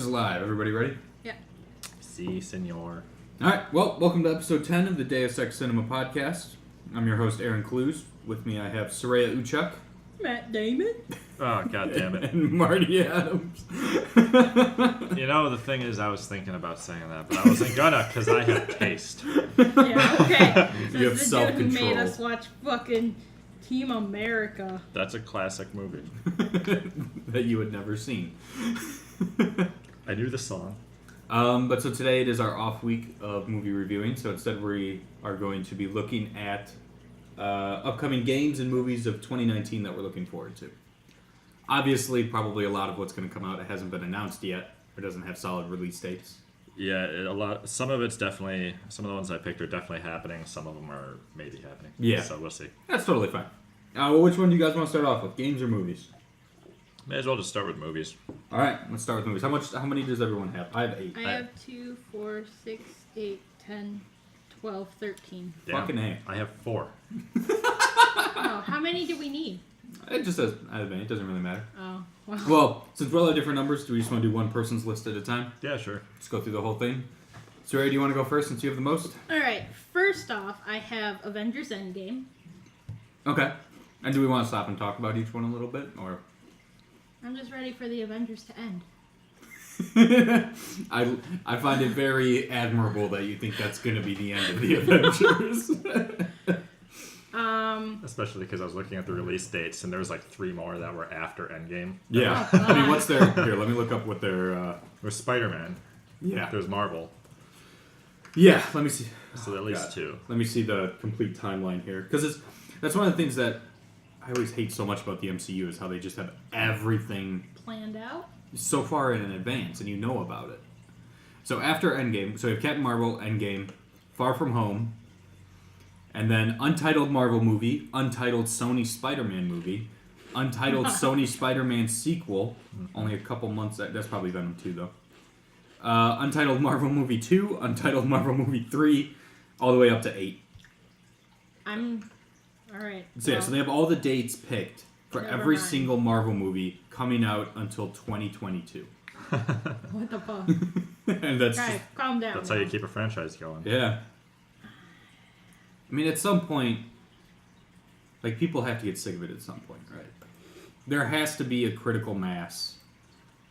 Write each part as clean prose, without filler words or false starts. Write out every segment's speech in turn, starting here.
is live. Everybody ready? Yeah. Si, senor. All right. Well, welcome to episode 10 of the Deus Ex Cinema podcast. I'm your host, Aaron Clues. With me, I have Soraya Uchuk. Matt Damon. Oh, god damn it. And Marty Adams. You know, the thing is, I was thinking about saying that, but I wasn't gonna, because I have taste. Yeah, okay. So You have it's the dude who self-control. made us watch fucking Team America. That's a classic movie. That you had never seen. I knew the song. But so today it is our off week of movie reviewing. So instead we are going to be looking at upcoming games and movies of 2019 that we're looking forward to. Obviously, probably a lot of what's going to come out, it hasn't been announced yet, or doesn't have solid release dates. Yeah, some of it's definitely, some of the ones I picked are definitely happening. Some of them are maybe happening. Yeah. So we'll see. That's totally fine. Well, which one do you guys want to start off with, games or movies? May as well just start with movies. All right, let's start with movies. How many does everyone have? I have 8. I have 2, 4, 6, 8, 10, 12, 13. Damn. Fucking A. I have 4. Oh, how many do we need? It just says I have 8. It doesn't really matter. Oh, well. Well, since we're all at different numbers, do we just want to do one person's list at a time? Yeah, sure. Just go through the whole thing. So, Ray, do you want to go first since you have the most? All right. First off, I have Avengers Endgame. Okay. And do we want to stop and talk about each one a little bit, or? I'm just ready for the Avengers to end. I find it very admirable that you think that's going to be the end of the Avengers. Especially because I was looking at the release dates, and there was like 3 more that were after Endgame. Yeah. Oh, I mean, what's their... Here, let me look up what their... With Spider-Man. Yeah. There's Marvel. Yeah, let me see. So at least God. 2. Let me see the complete timeline here. Because that's one of the things that I always hate so much about the MCU is how they just have everything Planned out? so far in advance, and you know about it. So after Endgame, so you have Captain Marvel, Endgame, Far From Home, and then Untitled Marvel movie, Untitled Sony Spider-Man movie, Untitled Sony Spider-Man sequel, only a couple months, that's probably Venom 2 though. Untitled Marvel movie 2, Untitled Marvel movie 3, all the way up to 8. Alright. So yeah, so they have all the dates picked for Never every mind. single Marvel movie coming out until 2022. What the fuck? And that's Guys, just, calm down. That's how you keep a franchise going. yeah. I mean, at some point, like, people have to get sick of it at some point, right? There has to be a critical mass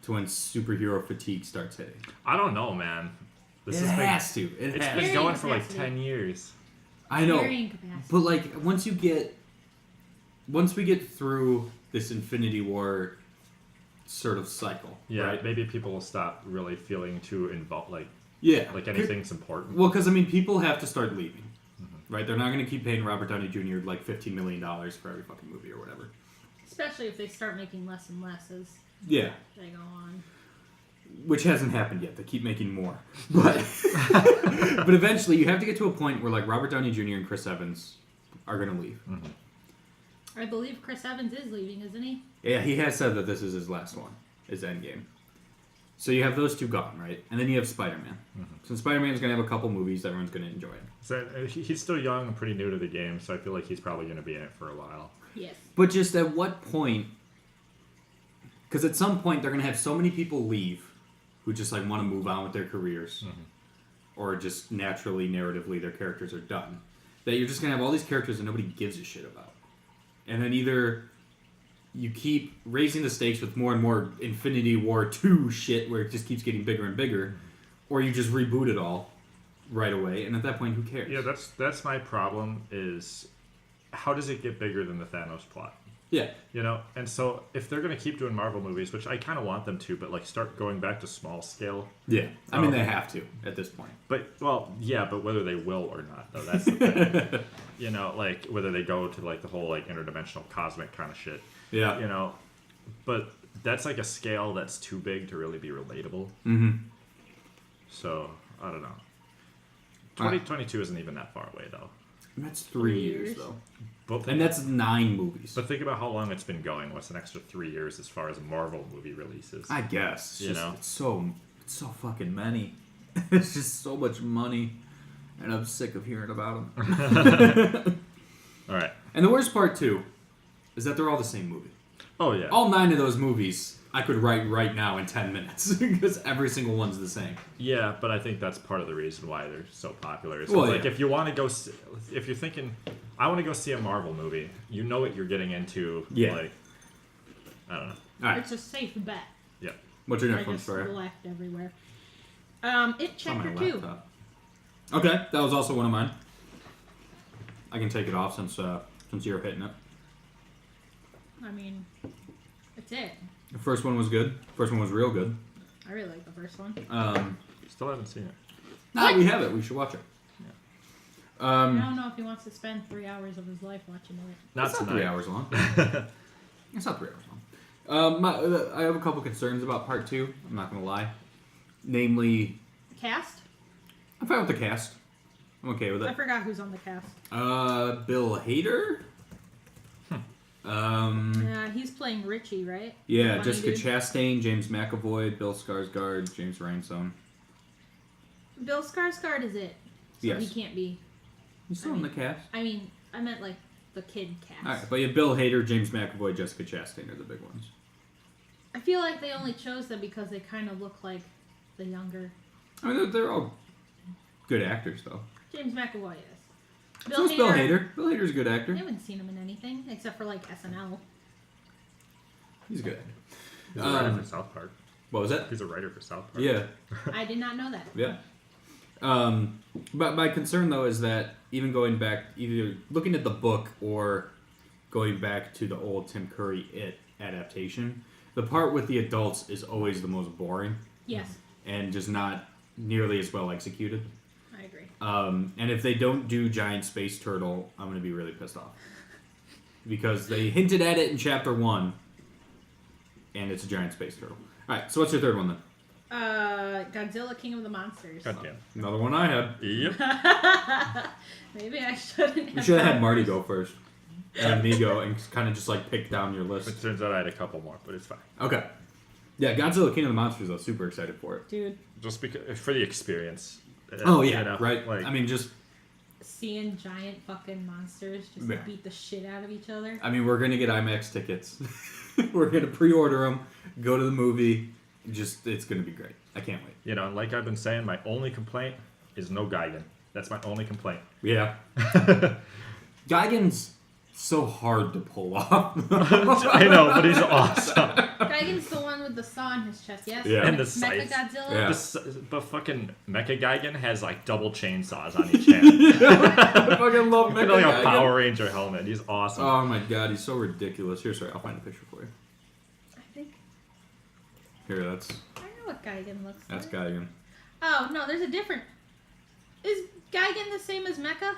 to when superhero fatigue starts hitting. I don't know, man. This It has been- has to. It It's has been to. going for like capacity. 10 years. I know. Carrying capacity. But, like, once we get through this Infinity War sort of cycle, Yeah, right? maybe people will stop really feeling too involved, like Yeah. anything's important. Well, because, I mean, people have to start leaving, right? They're not going to keep paying Robert Downey Jr. like $15 million for every fucking movie or whatever. Especially if they start making less and less as Yeah. they go on. Which hasn't happened yet. They keep making more. But but eventually you have to get to a point where, like, Robert Downey Jr. and Chris Evans are going to leave. I believe Chris Evans is leaving, isn't he? Yeah, he has said that this is his last one, his Endgame. So you have those two gone, right? And then you have Spider-Man. So Spider-Man's going to have a couple movies that everyone's going to enjoy. So he's still young and pretty new to the game, so I feel like he's probably going to be in it for a while. Yes. But just at what point... Because at some point they're going to have so many people leave who just, like, want to move on with their careers. Or just naturally, narratively, their characters are done. That you're just going to have all these characters that nobody gives a shit about. And then either you keep raising the stakes with more and more Infinity War 2 shit where it just keeps getting bigger and bigger, or you just reboot it all right away, and at that point, who cares? Yeah, that's my problem is how does it get bigger than the Thanos plot? Yeah. You know, and so if they're going to keep doing Marvel movies, which I kind of want them to, but like start going back to small scale. Yeah. I mean, they have to at this point. But, well, yeah, but whether they will or not, though, that's the thing. You know, like, whether they go to, like, the whole, like, interdimensional cosmic kind of shit. Yeah. You know, but that's, like, a scale that's too big to really be relatable. Mm-hmm. So, I don't know. 2022 isn't even that far away, though. That's 3 years, though. But And that's 9 movies. But think about how long it's been going. What's an extra 3 years as far as Marvel movie releases? I guess. You know? It's so fucking many. It's just so much money. And I'm sick of hearing about them. All right. And the worst part, too, is that they're all the same movie. Oh, yeah. All 9 of those movies I could write right now in 10 minutes because every single one's the same. Yeah, but I think that's part of the reason why they're so popular. Is Well, like yeah. if you want to go, if you're thinking, I want to go see a Marvel movie, you know what you're getting into. Yeah. Like, I don't know. All right. It's a safe bet. Yeah. What's your I next one, just Sawyer? left everywhere. It On my chapter 2. laptop. Okay, that was also one of mine. I can take it off since you're hitting it. I mean, that's it. The first one was good. First one was real good. I really like the first one. Still haven't seen it. No, we have it. We should watch it. I don't know if he wants to spend 3 hours of his life watching it. Not It's not tonight. 3 hours long. It's not 3 hours long. I have a couple concerns about part 2. I'm not going to lie. Namely, Cast? I'm fine with the cast. I'm okay with I it. forgot who's on the cast. Bill Hader? Yeah, he's playing Richie, right? Yeah, Funny Jessica dude. Chastain, James McAvoy, Bill Skarsgård, James Ransone. Bill Skarsgård is it. So Yes. he can't be. He's still in the cast. I mean, I meant like the kid cast. Alright, but yeah, Bill Hader, James McAvoy, Jessica Chastain are the big ones. I feel like they only chose them because they kind of look like the younger I mean, they're all good actors, though. James McAvoy is. So is Bill Hader. Bill Hader's a good actor. I haven't seen him in anything except for like SNL. He's a good actor. He's a writer for South Park. What was that? He's a writer for South Park. Yeah. I did not know that. Yeah. But my concern, though, is that even going back, either looking at the book or going back to the old Tim Curry It adaptation, the part with the adults is always the most boring Yes, and just not nearly as well executed. I agree. And if they don't do Giant Space Turtle, I'm going to be really pissed off. Because they hinted at it in Chapter 1, and it's a Giant Space Turtle. Alright, so what's your third one, then? Godzilla King of the Monsters. Goddamn. Another one I had. Yep. Maybe I shouldn't. We should have had Marty go first. And me go, and kind of just like pick down your It list. turns out I had a couple more, but it's fine. Okay. Yeah, Godzilla King of the Monsters, I was super excited for it. Dude, Just because for the experience. Oh, yeah, you know, right? Like, I mean, just, seeing giant fucking monsters just Yeah. beat the shit out of each other. we're going to get IMAX tickets. We're going to pre-order them, go to the movie. Just, it's going to be great. I can't wait. you know, like I've been saying, my only complaint is no Gigan. That's my only complaint. Yeah. Gigan's so hard to pull off. I know, but he's awesome. Geigen's the one with the saw in his chest, yes? Yeah. And the sights. Mechagodzilla? Yeah. But fucking Mecha Gigan has like double chainsaws on each hand. I fucking love Look at like a Mecha Power Gigan. Ranger helmet. He's awesome. Oh my god, he's so ridiculous. Here, sorry, I'll find a picture for you. I think Here, that's I know what Geigen looks that's like. Gigan. Oh, no, there's a different... Is Geigen the same as Mecha?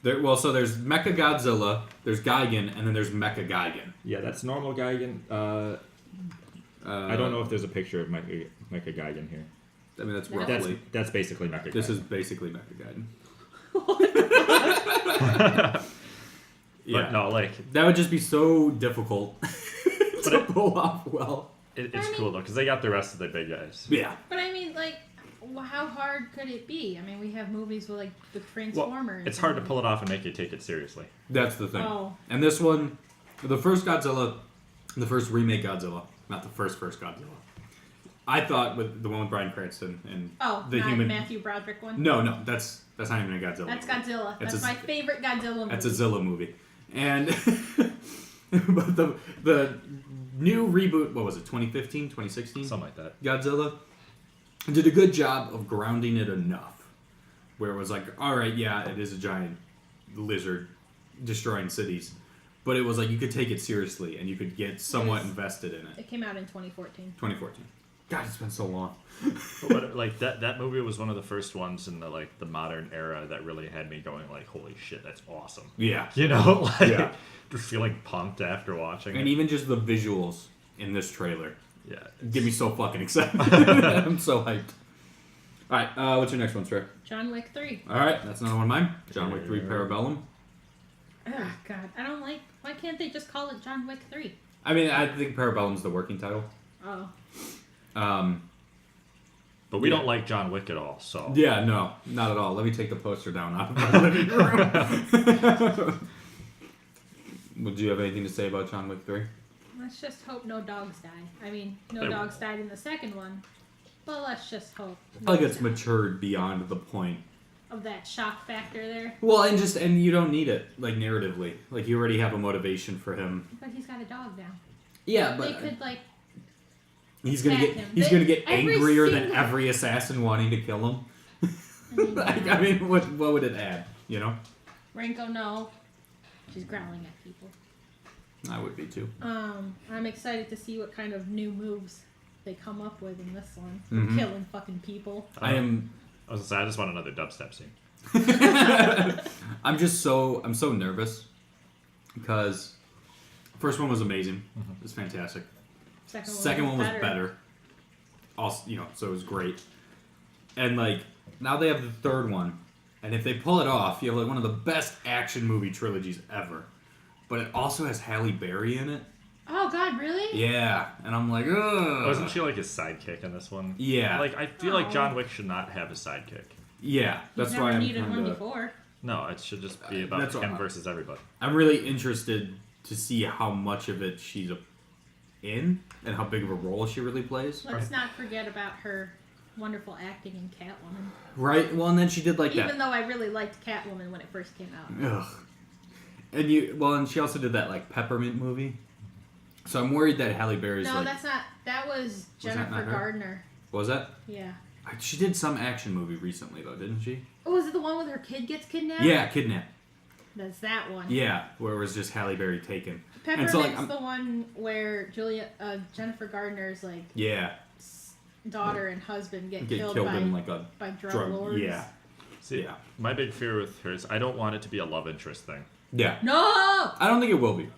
So there's Mecha Godzilla, there's Gigan, and then there's Mecha Gigan. Yeah, that's normal Gigan. I don't know if there's a picture of Mecha Gigan here. I mean, that's That's- roughly. That's basically Mecha Gigan. This is basically Mecha Gigan. But no, like, That would just be so difficult But to it- pull off well. it's I mean- cool though, because they got the rest of the big guys. Yeah. But I mean, like, how hard could it be? I mean, we have movies with, like, the Well, Transformers. it's hard to pull it off and make you take it seriously. That's the thing. Oh. And this one, the first Godzilla, the first remake Godzilla, not the first Godzilla. I thought with the one with Bryan Cranston and Oh, the not human. Matthew Broderick one? No, that's not even a Godzilla. That's movie. Godzilla. It's That's a- my favorite Godzilla movie. That's a Zilla movie, and but the new reboot, what was it, 2015, 2016? Something like that. Godzilla did a good job of grounding it enough where it was like, all right, yeah, it is a giant lizard destroying cities, but it was like you could take it seriously and you could get somewhat Yes. invested in it. It came out in 2014. 2014. God, it's been so long. But like that movie was one of the first ones in the modern era that really had me going like, holy shit, that's awesome. Yeah. You know, like Yeah. just feeling pumped after watching And it. even just the visuals in this trailer Yeah. get me so fucking excited. I'm so hyped. All right, what's your next one, Trey? John Wick 3. All right, that's another one of mine. John Wick 3 Parabellum. Oh, God. I don't like... Why can't they just call it John Wick 3? I mean, I think Parabellum's the working title. Oh. But we Yeah. don't like John Wick at all, so Yeah, no, not at all. Let me take the poster down out of my living room. Would you have anything to say about John Wick 3? Let's just hope no dogs die. I mean, no They dogs won't. died in the second one, but let's just hope. I feel like no it's die. matured beyond the point. Of that shock factor there. Well, and you don't need it, like, narratively. Like, you already have a motivation for him. But he's got a dog now. Yeah, They but could, like, he's gonna attack get him. he's gonna get Every angrier than single- every assassin wanting to kill him. Like, what would it add? You know? Renko, no. She's growling at people. I would be too. I'm excited to see what kind of new moves they come up with in this one. Mhm. Killing fucking people. I was gonna say, I just want another dubstep scene. I'm so nervous because first one was amazing. It was fantastic. Second one was better. Also, so it was great. And like now they have the third one, and if they pull it off, you have like one of the best action movie trilogies ever. But it also has Halle Berry in it. Oh God, really? Yeah, and I'm like, ugh. Wasn't she like his sidekick in this one? Yeah. Like, I feel like John Wick should not have a sidekick. Yeah, that's He's why never I'm needed one kinda, before. No, it should just be about That's him all. versus everybody. I'm really interested to see how much of it she's in and how big of a role she really plays. Let's not forget about her wonderful acting in Catwoman. Right. Well, and then she did like Even though I really liked Catwoman when it first came out. that. Ugh. And she also did that like Peppermint movie. So I'm worried that Halle Berry's No, like. that's not. That was that Jennifer not her? Gardner. Was that? Yeah. She did some action movie recently though, didn't she? Oh, was it the one with her kid gets kidnapped? Yeah, Kidnap. That's that one. Yeah, where it was just Halle Berry taken. Peppermint's so, like, the one where Jennifer Gardner's like Yeah. daughter and husband get Get killed killed by in like a by drug lords. Yeah. See, Yeah. my big fear with her is I don't want it to be a love interest thing. Yeah. No. I don't think it will be.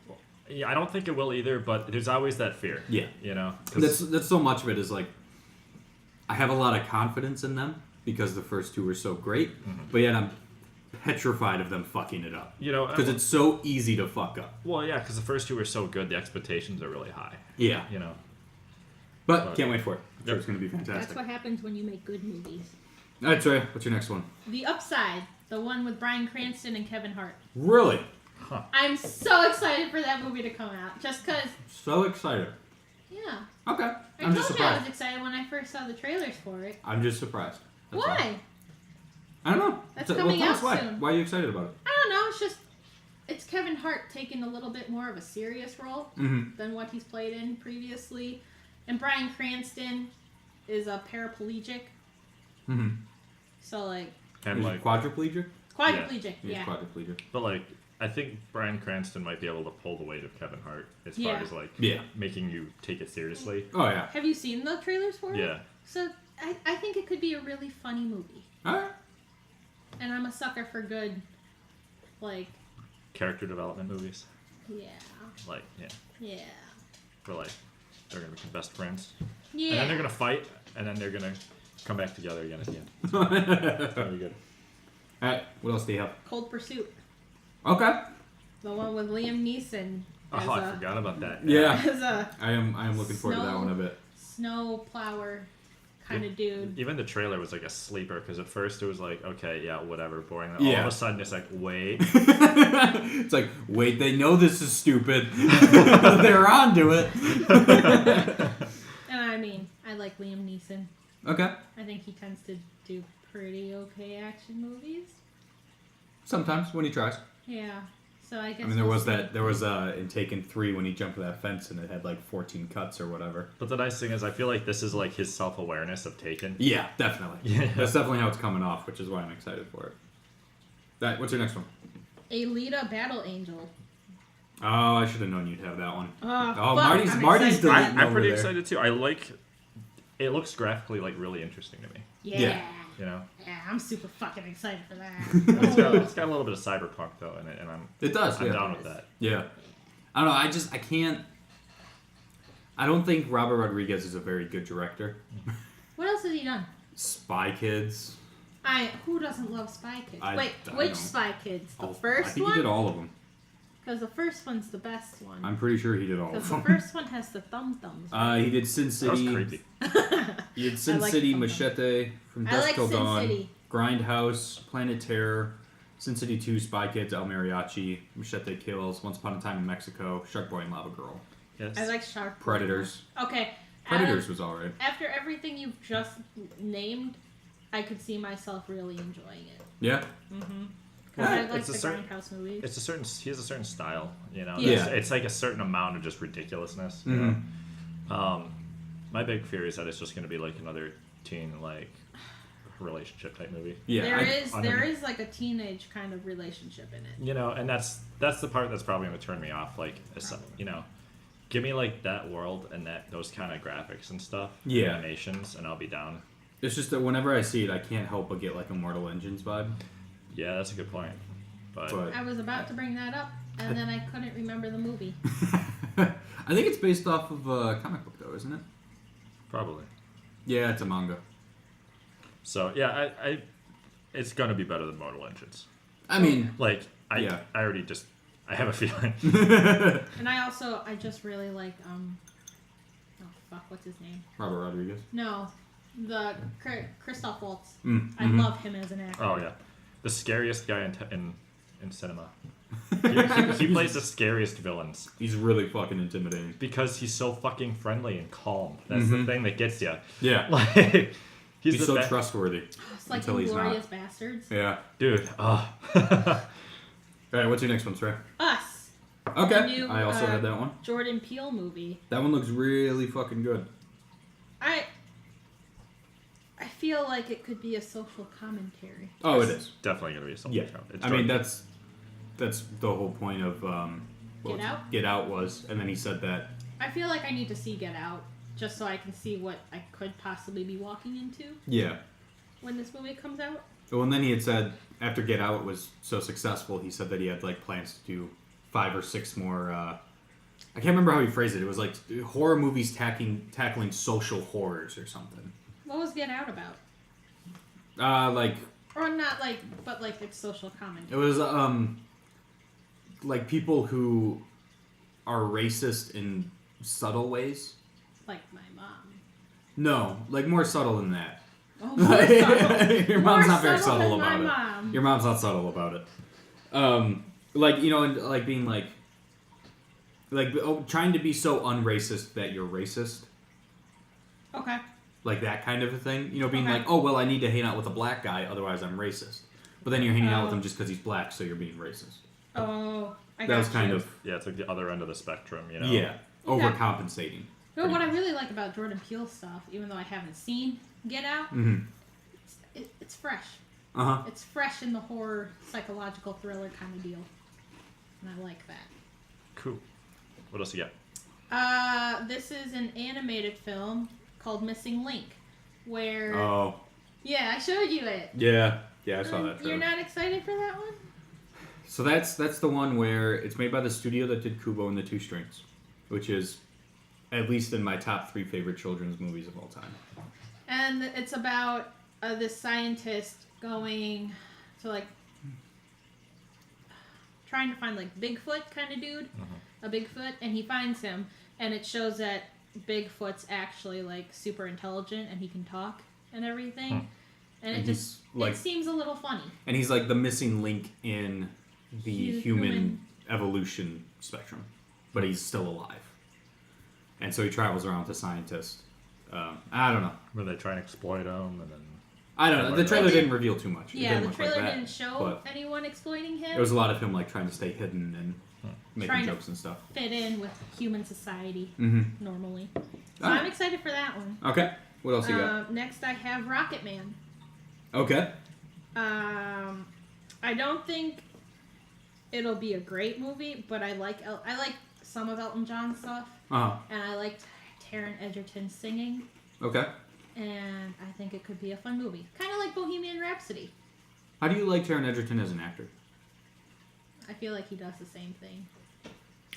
Yeah, I don't think it will either, but there's always that fear. Yeah. You know? 'Cause That's so much of it is like I have a lot of confidence in them because the first two were so great, but yet I'm petrified of them fucking it up. you know, Because it's so easy to fuck up. well, yeah, because the first two were so good, the expectations are really high. Yeah. You know? But can't wait for it. I'm sure Yep. it's going to be That's fantastic. what happens when you make good movies. All right, Trey, what's your next one? The Upside, the one with Bryan Cranston and Kevin Hart. Really? I'm so excited for that movie to come out. Just because, So excited. yeah. Okay. I I'm just told you I was surprised. excited when I first saw the trailers for it. I'm just surprised. That's all. Why? I don't know. That's Well, coming tell out us why. soon. Why are you excited about it? I don't know. It's just, it's Kevin Hart taking a little bit more of a serious role Mm-hmm. than what he's played in previously. And Bryan Cranston is a paraplegic. Mm-hmm. So, like, And He's like, quadriplegic? quadriplegic, He's yeah. quadriplegic. but like, I think Bryan Cranston might be able to pull the weight of Kevin Hart as far Yeah. as like Yeah. making you take it seriously. Oh, yeah. Have you seen the trailers for it? Yeah. So, I think it could be a really funny movie. All right. And I'm a sucker for good, like, Character development movies. yeah, Like, yeah. yeah, Where like, they're going to become best friends. yeah. And then they're going to fight, and then they're going to come back together again at the end. Very good. All right. What else do you have? Cold Pursuit, Okay. the one with Liam Neeson Oh, as I forgot about that. Yeah. as a I am looking forward to that Snow. one a bit. snow plower kind of dude. Even the trailer was like a sleeper because at first it was like, okay, yeah, whatever, boring. All Yeah. of a sudden it's like, wait, It's like, wait, they know this is stupid. They're onto it. And I mean, I like Liam Neeson. Okay. I think he tends to do pretty okay action movies. Sometimes when he tries. Yeah. So I guess. I mean, there we'll was see. that. There was in Taken 3 when he jumped that fence and it had like 14 cuts or whatever. but the nice thing is I feel like this is like his self-awareness of Taken. Yeah, definitely. Yeah. That's definitely how it's coming off, which is why I'm excited for it. That. What's your next one? Alita Battle Angel. Oh, I should have known you'd have that one. Oh, Oh, fuck, Marty's excited. deleting I'm over pretty there. excited too. I like, it looks graphically like really interesting to me, Yeah. Yeah. you know? Yeah, I'm super fucking excited for that. It's got a little bit of cyberpunk though in it, and It does. I'm yeah. down with that. Yeah. I don't know. I can't. I don't think Robert Rodriguez is a very good director. What else has he done? Spy Kids. Who doesn't love Spy Kids? I Wait, don't which know. Spy Kids? The I first think one? he did all of them. Because the first one's the best one. I'm pretty sure he did all Because of the them. first one has the thumbs. He did Sin That was City. creepy. He did Sin I like City, Thumb Thumb. Machete, From I Dusk like Till Sin Dawn, City. Grindhouse, Planet Terror, Sin City 2, Spy Kids, El Mariachi, Machete Kills, Once Upon a Time in Mexico, Shark Boy and Lava Girl. Yes. I like Shark. Predators. Okay. Predators was alright. After everything you've just named, I could see myself really enjoying it. Yeah. Mm-hmm. Because Well, I like it's a the certain- Grindhouse movies. He has a certain style, you know. Yeah. It's like a certain amount of just ridiculousness. You Mhm. know? My big fear is that it's just going to be like another teen like relationship type movie. Yeah. There is like a teenage kind of relationship in it. You know, and that's the part that's probably going to turn me off. Like, you know, give me like that world and those kind of graphics and stuff, Yeah. animations, and I'll be down. It's just that whenever I see it, I can't help but get like a Mortal Engines vibe. Yeah, that's a good point. But I was about to bring that up, and then I couldn't remember the movie. I think it's based off of a comic book, though, isn't it? probably. Yeah, it's a manga. So yeah, I it's going to be better than Mortal Engines. I mean, Like I Yeah. I already just I have a feeling. And I just really like oh fuck, what's his name? Robert Rodriguez. No, the Christoph Waltz. Mm, I mhm. love him as an actor. Oh yeah, the scariest guy in cinema. He plays the scariest villains He's really fucking intimidating. because he's so fucking friendly and calm. That's the thing that gets you. Yeah. Like He's the so best. trustworthy. It's like Until he's not. Inglorious Bastards. Yeah. Dude. All right, what's your next one, Trey? Us. Okay. The new, I also had that one. Jordan Peele movie. That one looks really fucking good. I feel like it could be a social commentary. Oh, it is. Definitely gonna be something. Yeah. It's I mean, dark. that's the whole point of Get Out? Get Out was, and then he said that. I feel like I need to see Get Out just so I can see what I could possibly be walking into Yeah. when this movie comes out. Well, and then he had said after Get Out was so successful, he said that he had like plans to do 5 or 6 more. I can't remember how he phrased it. It was like horror movies tackling social horrors or something. What was Get Out about? Like Or not like, but like it's social it commentary. was like people who are racist in subtle ways. Like my mom. No, like more subtle than that. Oh, more subtle. Your mom's More not very subtle subtle than my about it. mom. Your mom's not subtle about it. Like, you know, and like being like trying to be so unracist that you're racist. Okay. Like that kind of a thing. You know, being Okay. like, oh, well, I need to hang out with a black guy, otherwise I'm racist. But then you're hanging out with Oh. him just because he's black, so you're being racist. Oh, I That got was kind you. of, Yeah, it's like the other end of the spectrum, you know. yeah, Okay. overcompensating. No, what I really like about Jordan Peele stuff, even though I haven't seen Get Out, Mm-hmm. it's fresh. Uh-huh. It's fresh in the horror, psychological thriller kind of deal. And I like that. Cool. What else you got? This is an animated film called Missing Link, where... Oh. Yeah, I showed you it. Yeah. Yeah, I saw that You're trailer. not excited for that one? So that's the one where it's made by the studio that did Kubo and the Two Strings, which is at least in my top 3 favorite children's movies of all time. And it's about this scientist going to like trying to find like Bigfoot kind of dude, a Bigfoot, and he finds him, and it shows that Bigfoot's actually like super intelligent and he can talk and everything, and it And just he's, like- it seems a little funny. And he's like the missing link in the human Human. evolution spectrum, but he's still alive. And so he travels around with a scientist. I don't know. Where they try and exploit them, and then I don't know. The trailer didn't reveal too much. It Yeah, didn't the look like trailer that, didn't show but anyone exploiting him. it was a lot of him like trying to stay hidden and making Trying to- jokes and stuff. fit in with human society Mm-hmm. normally. So Alright. I'm excited for that one. Okay. What else you got? Next, I have Rocket Man. Okay. I don't think it'll be a great movie, but I like some of Elton John's stuff, Uh-huh. and I liked Taron Egerton singing, Okay. and I think it could be a fun movie, kind of like Bohemian Rhapsody. How do you like Taron Egerton as an actor? I feel like he does the same thing.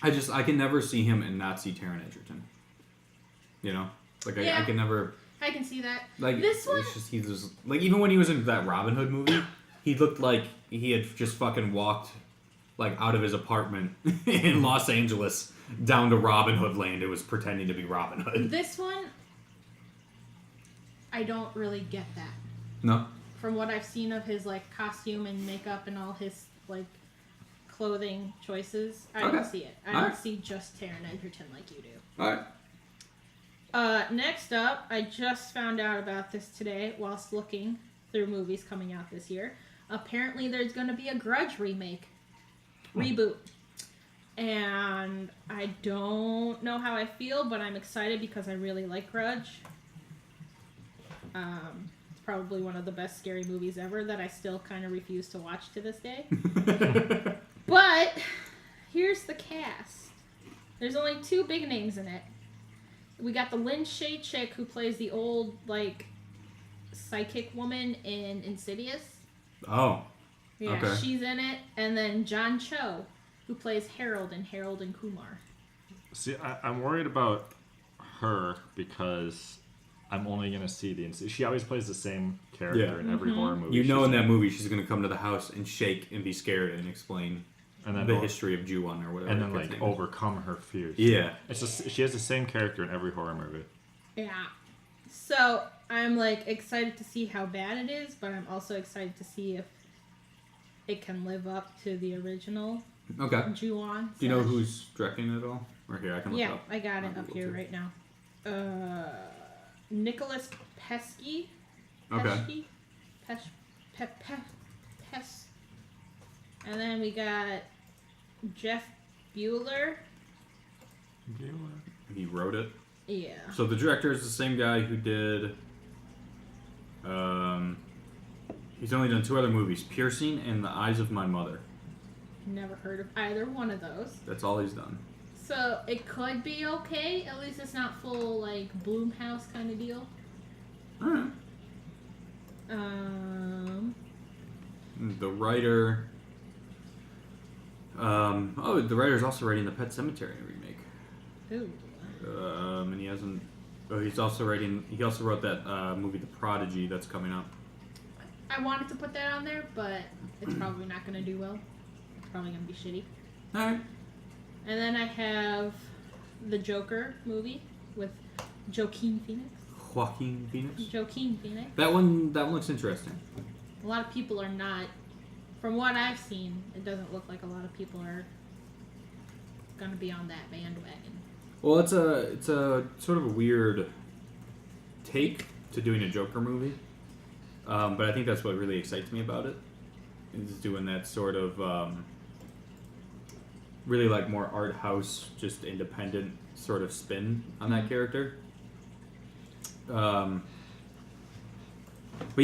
I can never see him and not see Taron Egerton. You know? Like, I Yeah. can never... I can see that. Like, This one- it's just, he's just... Like, even when he was in that Robin Hood movie, he looked like he had just fucking walked, like, out of his apartment in Los Angeles down to Robin Hood land. It was pretending to be Robin Hood. This one, I don't really get that. No? From what I've seen of his like costume and makeup and all his like clothing choices, I Okay. don't see it. I All don't right. see just Taron Egerton like you do. All right. Next up, I just found out about this today whilst looking through movies coming out this year. Apparently, there's going to be a Grudge reboot. And I don't know how I feel, but I'm excited because I really like Grudge. It's probably one of the best scary movies ever that I still kind of refuse to watch to this day. But here's the cast. There's only 2 big names in it. We got the Lin Shaye chick who plays the old, like, psychic woman in Insidious. Oh. Yeah, Okay. she's in it. And then John Cho, who plays Harold in Harold and Kumar. See, I'm worried about her because I'm only going to see she always plays the same character in every horror movie. You know, she's in that movie, she's gonna come to the house and shake and be scared and explain and then the history of Ju-on or whatever. and then the kid's like name is. overcome her fears. Yeah. She has the same character in every horror movie. Yeah. So I'm like excited to see how bad it is, but I'm also excited to see if it can live up to the original Okay. Ju-on. Do you know who's directing it at all? Or here, I can look it Yeah, up. I got it on up Google here too. right now. Nicholas Pesky. Okay. Pes. And then we got Jeff Bueller. He wrote it. Yeah. So the director is the same guy who did. He's only done 2 other movies: Piercing and The Eyes of My Mother. Never heard of either one of those. That's all he's done. So it could be okay. At least it's not full like Blumhouse kind of deal. All right. The writer. The writer's also writing the Pet Sematary remake. Ooh. And he hasn't. Oh, he's also writing. He also wrote that movie, The Prodigy, that's coming up. I wanted to put that on there, but it's probably not going to do well. It's probably going to be shitty. All right. And then I have the Joker movie with Joaquin Phoenix. Joaquin Phoenix. Joaquin Phoenix. That one looks interesting. A lot of people are not. From what I've seen, it doesn't look like a lot of people are going to be on that bandwagon. Well, it's a sort of a weird take to doing a Joker movie, but I think that's what really excites me about it. Is doing that sort of really like more art house, just independent sort of spin on that character. But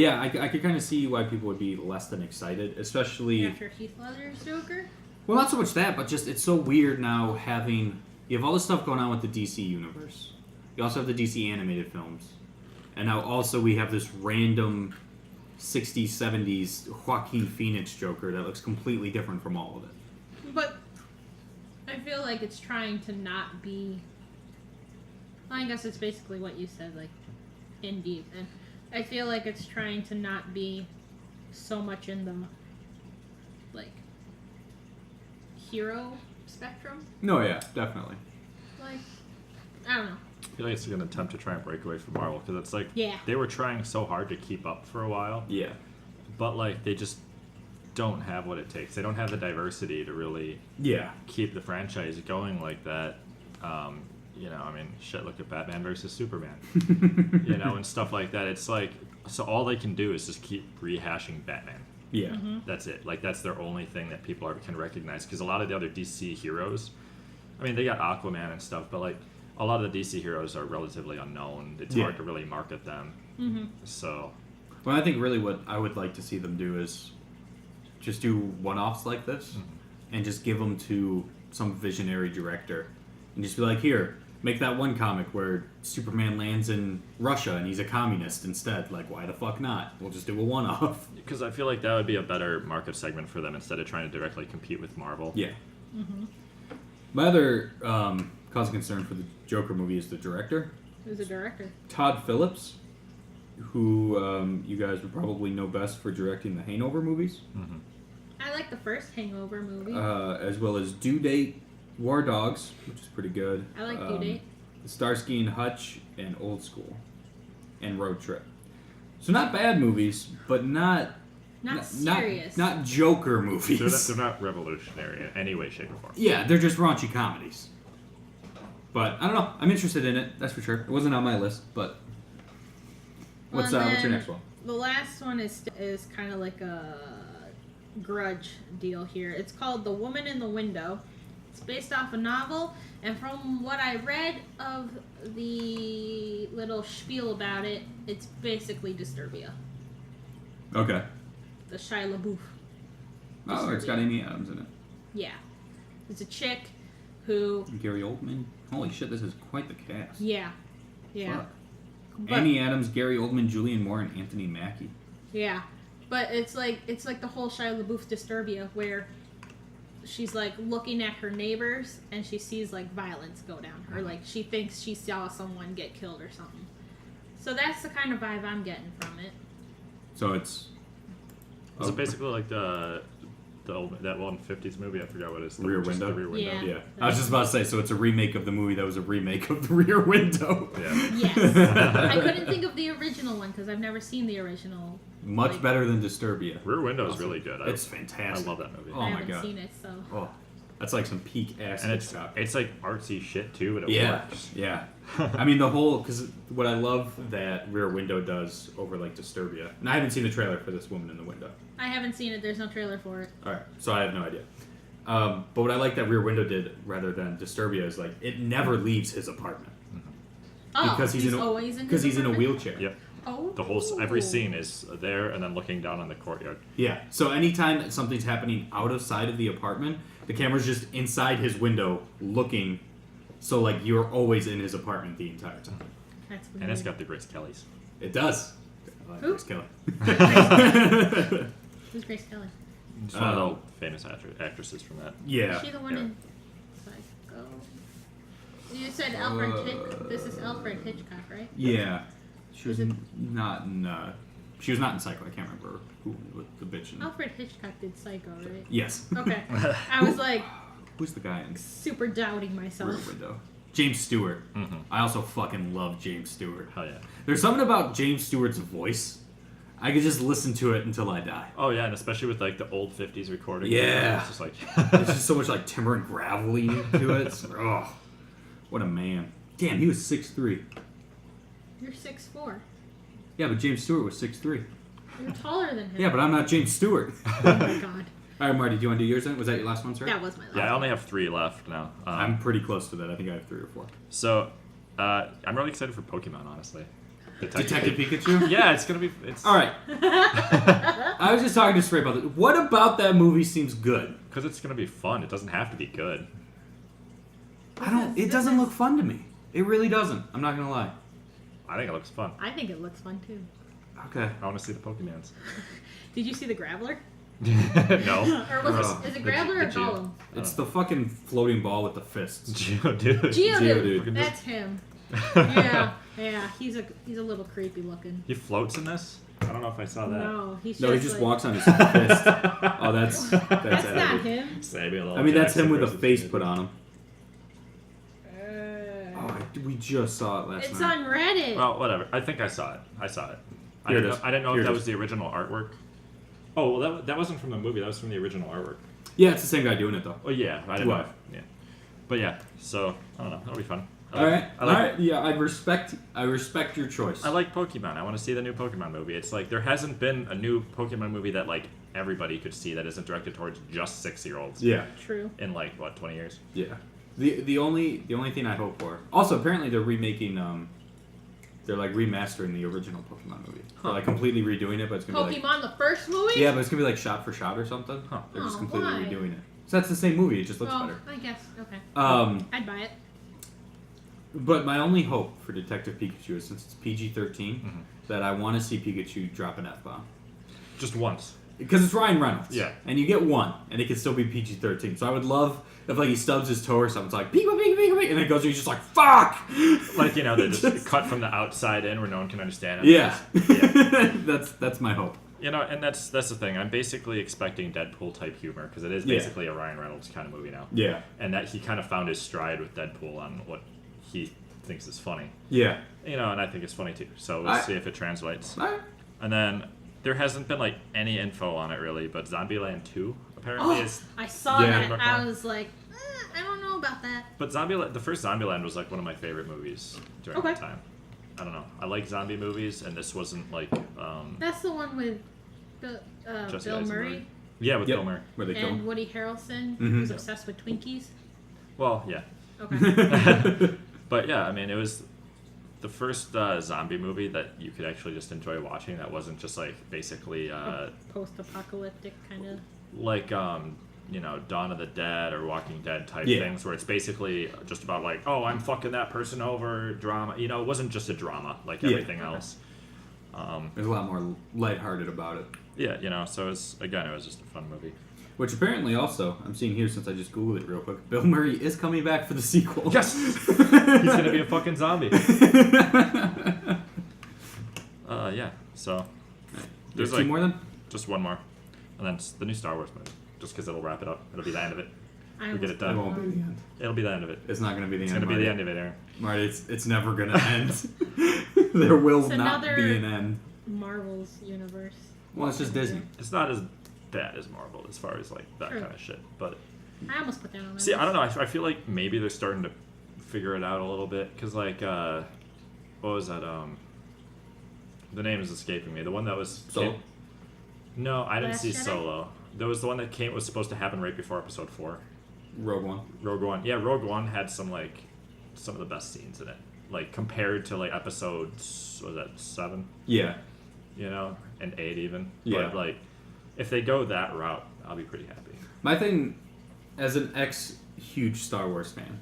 yeah, I could kind of see why people would be less than excited, especially After Heath Ledger's Joker? well, not so much that, but just it's so weird now having you have all this stuff going on with the DC universe. You also have the DC animated films, and now also we have this random 60s, 70s Joaquin Phoenix Joker that looks completely different from all of it. But I feel like it's trying to not be. Well, I guess it's basically what you said, like indie, and I feel like it's trying to not be so much in the like hero spectrum. No, yeah, definitely. Like, I don't know. I feel like it's an attempt to try and break away from Marvel because it's like Yeah. they were trying so hard to keep up for a while, Yeah. but like they just don't have what it takes. They don't have the diversity to really Yeah. keep the franchise going like that. You know, I mean, shit, look at Batman versus Superman, you know, and stuff like that. It's like, so all they can do is just keep rehashing Batman. Yeah. That's it. Like, that's their only thing that people can recognize. Because a lot of the other DC heroes, I mean, they got Aquaman and stuff, but like, a lot of the DC heroes are relatively unknown. It's hard to really market them. So, Well, I think really what I would like to see them do is just do one-offs like this and just give them to some visionary director and just be like, here, make that one comic where Superman lands in Russia and he's a communist instead. Like, why the fuck not? We'll just do a one-off. because I feel like that would be a better market segment for them instead of trying to directly compete with Marvel. Yeah. My other cause of concern for the Joker movie is the director, Who's the director? Todd Phillips, who you guys would probably know best for directing the Hangover movies, I like the first Hangover movie. as well as Due Date, War Dogs, which is pretty good. I like Due Date. Starsky and Hutch, and Old School, and Road Trip. So not bad movies, but not Not serious. Not Joker movies. They're not revolutionary in any way, shape, or form. Yeah, they're just raunchy comedies. But I don't know. I'm interested in it. That's for sure. It wasn't on my list, but what's your next one? The last one is kind of like a grudge deal here. It's called The Woman in the Window. It's based off a novel, and from what I read of the little spiel about it, it's basically Disturbia. Okay. The Shia LaBeouf. Oh, it's got Amy Adams in it. Yeah. It's a chick who... Gary Oldman. Holy shit, this is quite the cast. Yeah. Yeah. But, Amy Adams, Gary Oldman, Julianne Moore, and Anthony Mackie. Yeah. But it's like the whole Shia LaBeouf Disturbia where she's like looking at her neighbors and she sees like violence go down. Or like she thinks she saw someone get killed or something. So that's the kind of vibe I'm getting from it. So it's... Is it basically like that old 50s movie? I forgot what it is. Rear Window? The Rear Window. Yeah. I was just about to say, so it's a remake of the movie that was a remake of The Rear Window. Yeah. Yes. I couldn't think of the original one because I've never seen the original. Much better than Disturbia. Rear Window is really good. It's fantastic. I love that movie. Oh I my haven't god. seen it, so. Oh, that's like some peak ass. And it's like artsy shit too, but it works. Yeah. I mean, the whole, because what I love that Rear Window does over like Disturbia, and I haven't seen the trailer for this Woman in the Window. I haven't seen it. There's no trailer for it. All right, so I have no idea. But what I like that Rear Window did rather than Disturbia is like it never leaves his apartment Oh, because he's always in because his he's in a apartment? wheelchair. Yep. Oh. The whole every scene is there and then looking down on the courtyard. Yeah. So anytime something's happening out of sight of the apartment, the camera's just inside his window looking. So like you're always in his apartment the entire time. That's weird. And it's got the Grace Kellys. It does. Who? Grace Kelly. Who's Grace Kelly? It's one of the famous actresses from that. Yeah. Is she the one in Psycho? You said Alfred Hitchcock. This is Alfred Hitchcock, right? Yeah. She was Is it- not in. She was not in Psycho. I can't remember who with the bitch in. Alfred Hitchcock did Psycho, right? Yes. Okay. I was like Who's the guy in super doubting Rear myself. Window? James Stewart. Mm-hmm. I also fucking love James Stewart. Hell yeah. There's something about James Stewart's voice. I could just listen to it until I die. Oh yeah, and especially with like the old 50s recording. Yeah. It's just like There's just so much like timber and gravelly to it. Oh, what a man. Damn, he was 6'3". You're 6'4". Yeah, but James Stewart was 6'3". You're taller than him. Yeah, but I'm not James Stewart. Oh my god. All right, Marty, do you want to do yours then? Was that your last one, sir? That was my last yeah, I one. only have 3 left now. I'm pretty close to that. I think I have 3 or 4. So I'm really excited for Pokemon, honestly. Detective Pikachu? Yeah, it's gonna be. It's All right. I was just talking to Stray about this. What about that movie seems good? because it's gonna be fun. It doesn't have to be good. It doesn't look fun to me. It really doesn't. I'm not gonna lie. I think it looks fun. I think it looks fun too. Okay. I want to see the Pokemons. Did you see the Graveler? No. Or was Oh, it, is it the Graveler or Geo. Gollum? It's the fucking floating ball with the fists. Geodude. Geodude. Geodude. That's him. Yeah, yeah. He's a little creepy looking. He floats in this? I don't know if I saw that. No, he's No, he just just like, walks on his fist. Oh, that's That's not added. him. Samuel L. I mean, that's Jackson him with a versus face Geodude. put on him. Oh, we just saw it last It's night. on Reddit. Well, whatever. I think I saw it. I Here it didn't is. know, I didn't know Here if it that is. was the original artwork. Oh, well, that wasn't from the movie. That was from the original artwork. Yeah, it's the same guy doing it though. Oh, yeah. I didn't What? know. Yeah. But yeah, so, I don't know. That'll be fun. All right. I like All right. Yeah, I respect your choice. I like Pokemon. I want to see the new Pokemon movie. It's like there hasn't been a new Pokemon movie that like everybody could see that isn't directed towards just 6-year-olds. Yeah. True. In like what 20 years? Yeah. The only thing I hope for. Also, apparently they're remaking. They're like remastering the original Pokemon movie. They're like completely redoing it, but it's gonna be like. Pokemon, the first movie? Yeah, but it's gonna be like shot for shot or something. Huh. They're just Oh, completely why? redoing it. So that's the same movie. It just looks Well, better. I guess. Okay. I'd buy it. But my only hope for Detective Pikachu is since it's PG-13, Mm-hmm. that I want to see Pikachu drop an F-bomb. Just once. Because it's Ryan Reynolds. Yeah. And you get one, and it can still be PG-13. So I would love if like he stubs his toe or something. It's like, Pika, Pika, Pika, Pika, and then it goes, and he's just like, fuck! Like, you know, they just cut from the outside in where no one can understand it. Yeah. Yeah. That's my hope. You know, and that's the thing. I'm basically expecting Deadpool type humor because it is Yeah. basically a Ryan Reynolds kind of movie now. Yeah. And that he kind of found his stride with Deadpool on what he thinks is funny. Yeah. You know, and I think it's funny too. So we'll see if it translates. Alright. And then there hasn't been like any info on it really, but Zombieland 2 apparently Oh, is. I saw Yeah. that. I was like, I don't know about that. But the first Zombieland was like one of my favorite movies during Okay. that time. I don't know. I like zombie movies, and this wasn't like. That's the one with Jesse Bill Eisenberg. Murray Yeah, with Yep. Bill Murray. Where they kill and him. Woody Harrelson, Mhm. who's obsessed with Twinkies. Well, yeah. Okay. But yeah, I mean, it was the first zombie movie that you could actually just enjoy watching. That wasn't just like basically Post-apocalyptic kind of. like Dawn of the Dead or Walking Dead type Yeah. things, where it's basically just about like, oh, I'm fucking that person over, drama. It wasn't just a drama like Yeah. everything else. There's a lot more lighthearted about it. Yeah, so it was just a fun movie. Which apparently also, I'm seeing here since I just Googled it real quick, Bill Murray is coming back for the sequel. Yes! He's gonna be a fucking zombie. Yeah. So There's there's two like more then? just one more, and then it's the new Star Wars movie. Just because it'll wrap it up. It'll be the end of it. I We'll get it almost It done. won't be the end. It'll be the end of it. It's not going to be the It's end. gonna be the Marty. end of it, Aaron. Marty, it's never going to end. There will It's not another- be an end. Marvel's universe. Well, it's just Disney. It's not as bad as Marvel as far as like that True. kind of shit. But I almost put that on my see, I don't list. know. I feel like maybe they're starting to figure it out a little bit. Cause like, what was that? The name is escaping me. The one that was Solo? No, I didn't Last see Jedi? Solo. There was the one that was supposed to happen right before Episode 4. Rogue One. Rogue One. Yeah, Rogue One had some of the best scenes in it. Like compared to like episodes, what was that 7? Yeah. And 8 even. Yeah. But like, if they go that route, I'll be pretty happy. My thing, as an huge Star Wars fan,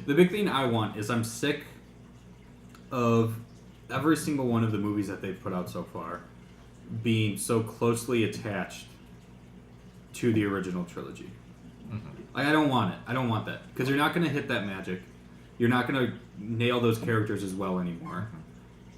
the big thing I want is I'm sick of every single one of the movies that they've put out so far being so closely attached to the original trilogy. Like, I don't want it. I don't want that. Because you're not going to hit that magic. You're not going to nail those characters as well anymore.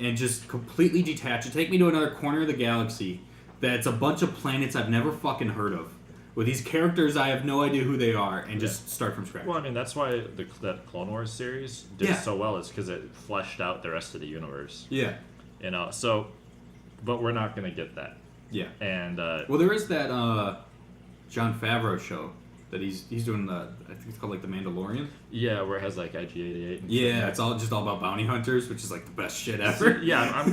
And just completely detach it. Take me to another corner of the galaxy that's a bunch of planets I've never fucking heard of. With these characters I have no idea who they are, and just start from scratch. Well, I mean, that's why that Clone Wars series did Yeah. so well, is because it fleshed out the rest of the universe. Yeah. So, but we're not going to get that. Yeah. And, Well, there is that Jon Favreau show that he's doing I think it's called like The Mandalorian. yeah, where it has like IG-88 and Yeah, shit. it's all about bounty hunters, which is like the best shit ever. Yeah,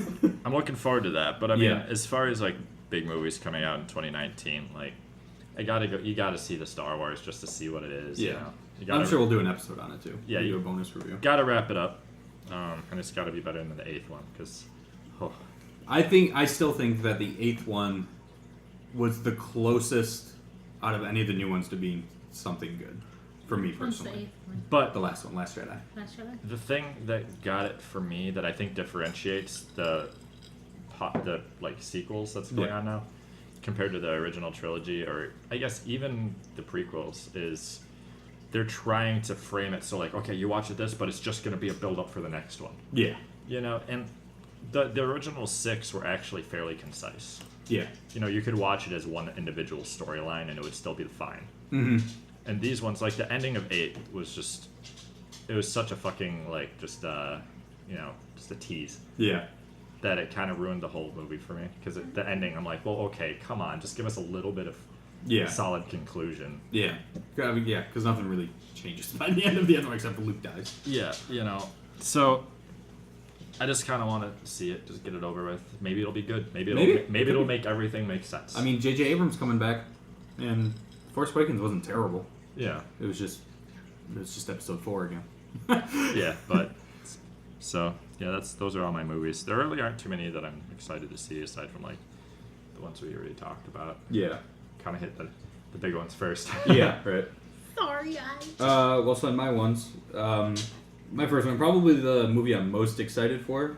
I'm looking forward to that. But I mean, Yeah. as far as like big movies coming out in 2019, like you gotta see the Star Wars just to see what it is. Yeah. You gotta, I'm sure we'll do an episode on it too. Yeah, We'll do you- a bonus review. Gotta wrap it up, and it's gotta be better than the 8th one because. Oh. I still think that the 8th one was the closest out of any of the new ones to being something good for me What's the personally. 8th one? But The last one, Last Jedi. Last Jedi? the thing that got it for me that I think differentiates the like sequels that's going Yeah. on now compared to the original trilogy, or I guess even the prequels, is they're trying to frame it so like, okay, you watch this, but it's just going to be a build up for the next one. Yeah. And the original 6 were actually fairly concise. Yeah. You could watch it as one individual storyline and it would still be fine. Mm-hmm. And these ones, like the ending of 8 was just, it was such a fucking like just a tease Yeah. that it kind of ruined the whole movie for me, because the ending, I'm like, well, okay, come on, just give us a little bit of Yeah. solid conclusion. Yeah. I mean, yeah, because nothing really changes by the end of the other one except for Luke dies. Yeah, so I just kind of want to see it, just get it over with. Maybe it'll be good. Maybe it'll make everything make sense. I mean, J.J. Abrams coming back, and Force Awakens wasn't terrible. yeah, It was just episode 4 again. yeah, but so yeah, those are all my movies. There really aren't too many that I'm excited to see aside from like the ones we already talked about. Yeah. Kind of hit the big ones first. Yeah, right. Sorry, guys. Well, so my ones. My first one, probably the movie I'm most excited for,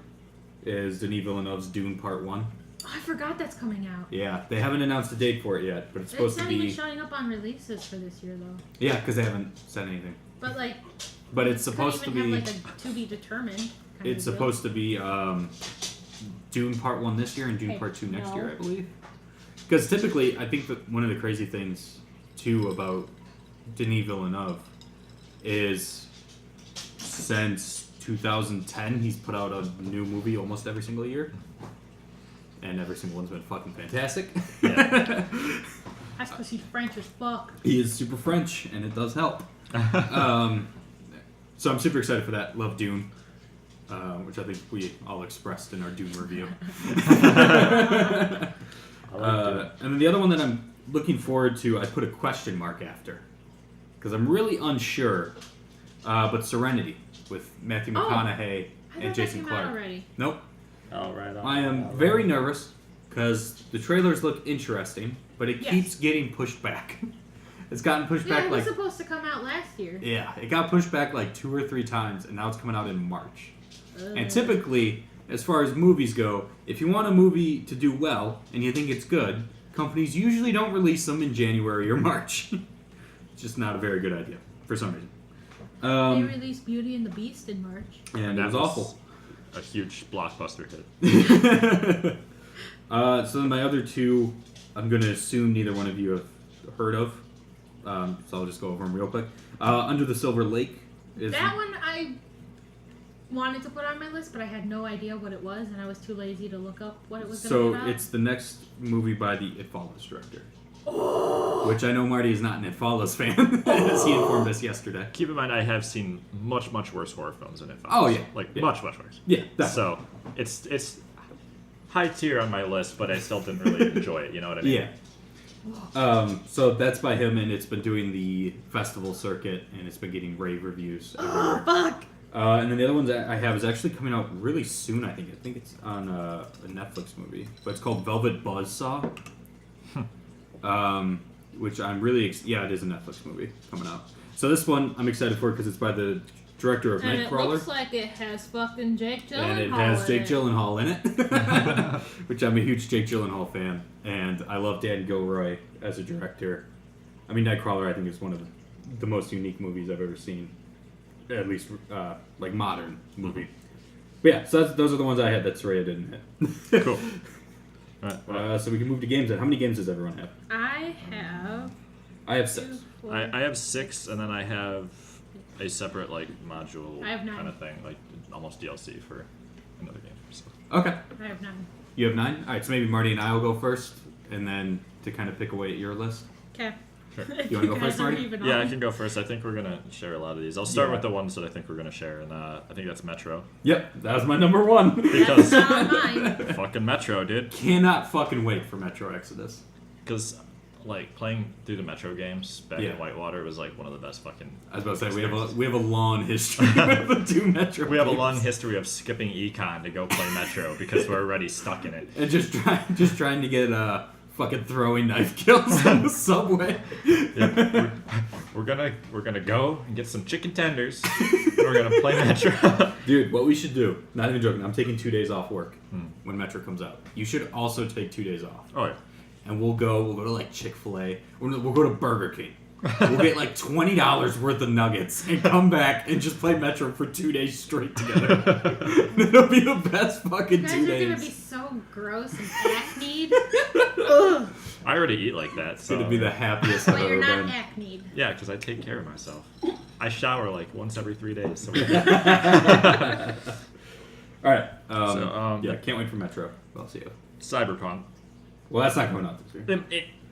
is Denis Villeneuve's Dune Part 1. Oh, I forgot that's coming out. Yeah, they haven't announced a date for it yet, but it's supposed It's to not be... even showing up on releases for this year, though. Yeah, because they haven't said anything. But, like, But it's supposed to could even be... have, like, a to be determined kind It's of deal. supposed to be Dune Part 1 this year and Dune Hey, Part 2 next no. year, I believe. Because typically, I think that one of the crazy things, too, about Denis Villeneuve is since 2010, he's put out a new movie almost every single year. and every single one's been fucking fantastic. Yeah. That's because he's French as fuck. He is super French, and it does help. So I'm super excited for that. Love Dune, which I think we all expressed in our Dune review. And then the other one that I'm looking forward to, I put a question mark after, because I'm really unsure. But Serenity with Matthew McConaughey and Jason came Clarke. out already. Nope. All right. I am very nervous because the trailers look interesting, but it keeps getting pushed back. It's gotten pushed back it was like supposed to come out last year. yeah, it got pushed back like 2 or 3 times, and now it's coming out in March. And typically, as far as movies go, if you want a movie to do well and you think it's good, companies usually don't release them in January or March. It's just not a very good idea for some reason. They released Beauty and the Beast in March. And it was awful. A huge blockbuster hit. So then my other 2, I'm going to assume neither one of you have heard of. So I'll just go over them real quick. Under the Silver Lake. That one I wanted to put on my list, but I had no idea what it was, and I was too lazy to look up what it was going to be about. So it's the next movie by the It Follows director. Oh! Which I know Marty is not an It Follows fan, as he informed us yesterday. Keep in mind, I have seen much worse horror films than it. Oh yeah, much worse. Yeah, definitely. So it's high tier on my list, but I still didn't really enjoy it. You know what I mean? Yeah. So that's by him, and it's been doing the festival circuit, and it's been getting rave reviews everywhere. Fuck! And then the other ones that I have is actually coming out really soon, I think. I think it's on a Netflix movie. But it's called Velvet Buzzsaw. Which I'm really... yeah, it is a Netflix movie coming out. So this one I'm excited for because it's by the director of And Nightcrawler. it looks like it has fucking Jake Gyllenhaal And it has Jake in it. Gyllenhaal in it. Which I'm a huge Jake Gyllenhaal fan. And I love Dan Gilroy as a director. I mean, Nightcrawler I think is one of the most unique movies I've ever seen. At least, like, modern movie. But yeah, so those are the ones I had that Soraya didn't hit. Cool. So we can move to games then. How many games does everyone have? I have... I have 6. 2, 4, I have 6, and then I have a separate like module I have 9. kind of thing, like almost DLC for another game. So. Okay. I have 9. You have 9? Alright, so maybe Marty and I will go first, and then to kind of pick away at your list. Okay. Sure. You want to go first, Marty? Yeah, I can go first. I think we're going to share a lot of these. I'll start with the ones that I think we're going to share, and I think that's Metro. Yep, that was my number 1. Because That's not mine. fucking Metro, dude. Cannot fucking wait for Metro Exodus. Because, like, playing through the Metro games back in Whitewater was, like, one of the best fucking... I was about to say, we have a long history with the 2 Metro We have a games. long history of skipping Econ to go play Metro because we're already stuck in it. And just trying to get fucking throwing knife kills on the subway. Yeah, we're gonna go and get some chicken tenders. And we're gonna play Metro. Dude, what we should do, not even joking, I'm taking 2 days off work when Metro comes out. You should also take 2 days off. Oh yeah. And we'll go to like Chick-fil-A. We'll go to Burger King. We'll get like $20 worth of nuggets and come back and just play Metro for 2 days straight together. It'll be the best fucking You 2 guys are days. gonna be so gross and acneed. Ugh. I already eat like that. It's So. gonna be the happiest I've But ever you're not been. acneed. Yeah, because I take care of myself. I shower like once every 3 days. So Alright. Yeah, can't wait for Metro. I'll see you. Cyberpunk. Well, that's not coming out this year.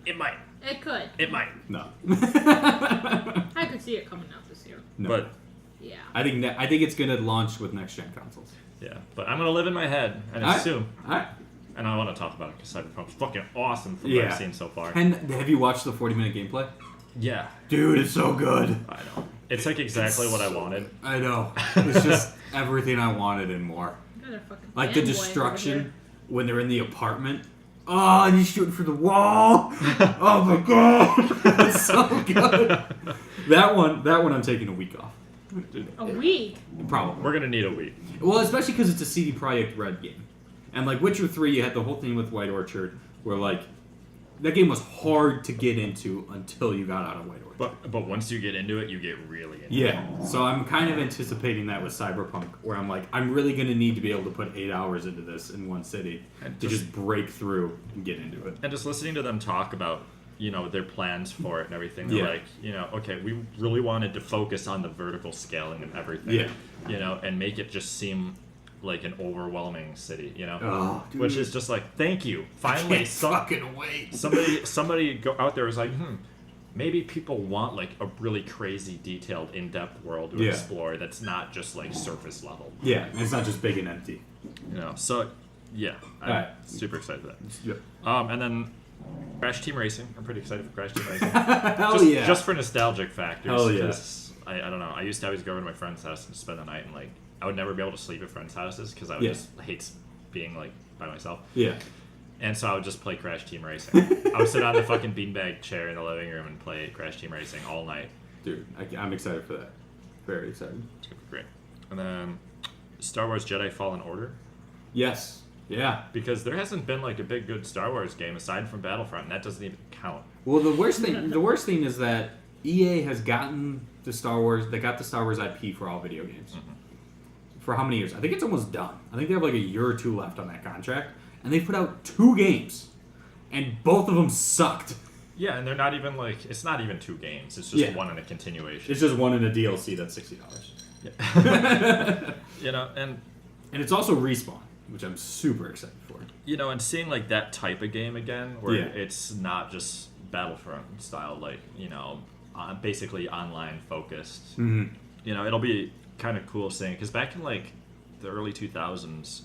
It might. It could. It might. No. I could see it coming out this year. No. But Yeah. I think it's gonna launch with next gen consoles. yeah. But I'm gonna live in my head and Alright. assume. Alright. And I want to talk about it because Cyberpunk's fucking awesome from what I've seen so far. And have you watched the 40-minute gameplay? Yeah. Dude, it's so good. I know. It's like exactly what I wanted. I know. It's just everything I wanted and more. Another fucking Like the fanboy over destruction here. when they're in the apartment. Oh, and he's shooting for the wall. Oh my god, it's so good. That one I'm taking a week off. A week? Probably. We're gonna need a week. Well, especially because it's a CD Projekt Red game, and like Witcher 3, you had the whole thing with White Orchard, where like that game was hard to get into until you got out of White Orchard. But once you get into it, you get really into it. Yeah, so I'm kind of anticipating that with Cyberpunk, where I'm like, I'm really going to need to be able to put 8 hours into this in one city And to just break through and get into it. And just listening to them talk about, their plans for it and everything, they're Yeah. like, okay, we really wanted to focus on the vertical scaling and everything. Yeah. And make it just seem like an overwhelming city, you know, Oh, dude. which is just like, thank you, finally, Can't fucking wait. somebody go out there was like, maybe people want like a really crazy, detailed, in-depth world to Yeah. explore that's not just like surface level, Yeah, it's not just big and empty. you know. So, yeah, I'm Alright. super excited for that. Yep. And then Crash Team Racing. I'm pretty excited for Crash Team Racing. Hell yeah. Just for nostalgic factors. Hell yeah. 'Cause I don't know. I used to always go over to my friend's house and spend the night, and like I would never be able to sleep at friends' houses because I would Yeah. just hate being like by myself. Yeah. And so I would just play Crash Team Racing. I would sit on the fucking beanbag chair in the living room and play Crash Team Racing all night. Dude, I'm excited for that. Very excited. It's gonna be great. And then Star Wars Jedi Fallen Order. Yes. Yeah. Because there hasn't been like a big good Star Wars game aside from Battlefront, and that doesn't even count. Well, the worst thing is that EA has gotten the Star Wars. They got the Star Wars IP for all video games. For how many years? I think it's almost done. I think they have like a year or two left on that contract, and they put out 2 games, and both of them sucked. Yeah, and they're not even like, it's not even 2 games. It's just Yeah. one in a continuation. It's just one in a DLC that's $60. Yeah. You know, and it's also Respawn, which I'm super excited for. you know, and seeing like that type of game again, where Yeah. it's not just Battlefront style, like, you know, basically online focused. Mm-hmm. You know, it'll be kind of cool seeing, because back in like the early 2000s,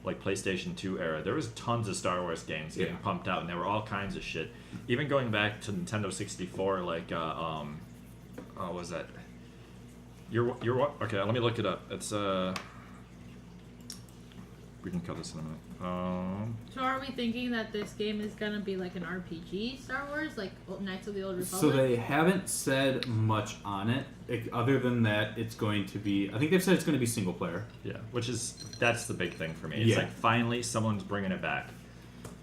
like PlayStation 2 era, there was tons of Star Wars games getting Yeah. pumped out, and there were all kinds of shit. Even going back to Nintendo 64, like what was that? Okay, let me look it up. It's we can cut this in a minute. So are we thinking that this game is gonna be like an RPG Star Wars, like Knights of the Old So Republic? they haven't said much on it, other than that it's going to be. I think they've said it's going to be single player. Yeah, that's the big thing for me. It's Yeah. like finally someone's bringing it back.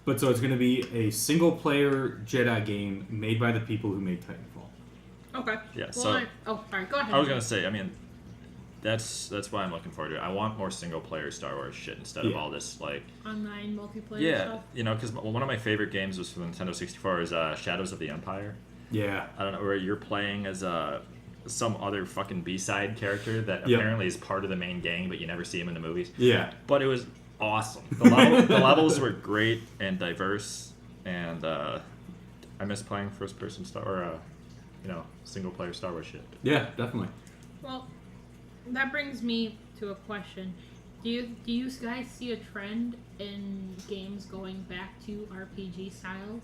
But so it's going to be a single player Jedi game made by the people who made Titanfall. Okay. Yeah, Well, so- all right, go ahead. I was gonna say, I mean, that's why I'm looking forward to it. I want more single player Star Wars shit instead of Yeah. all this like. Online multiplayer Yeah, stuff. you know, because one of my favorite games was for the Nintendo 64 is Shadows of the Empire. Yeah. I don't know, where you're playing as some other fucking B-side character that Yep. apparently is part of the main gang, but you never see him in the movies. Yeah. But it was awesome. The levels were great and diverse, and I miss playing first-person single-player Star Wars shit. Yeah, definitely. Well, that brings me to a question. Do you guys see a trend in games going back to RPG styles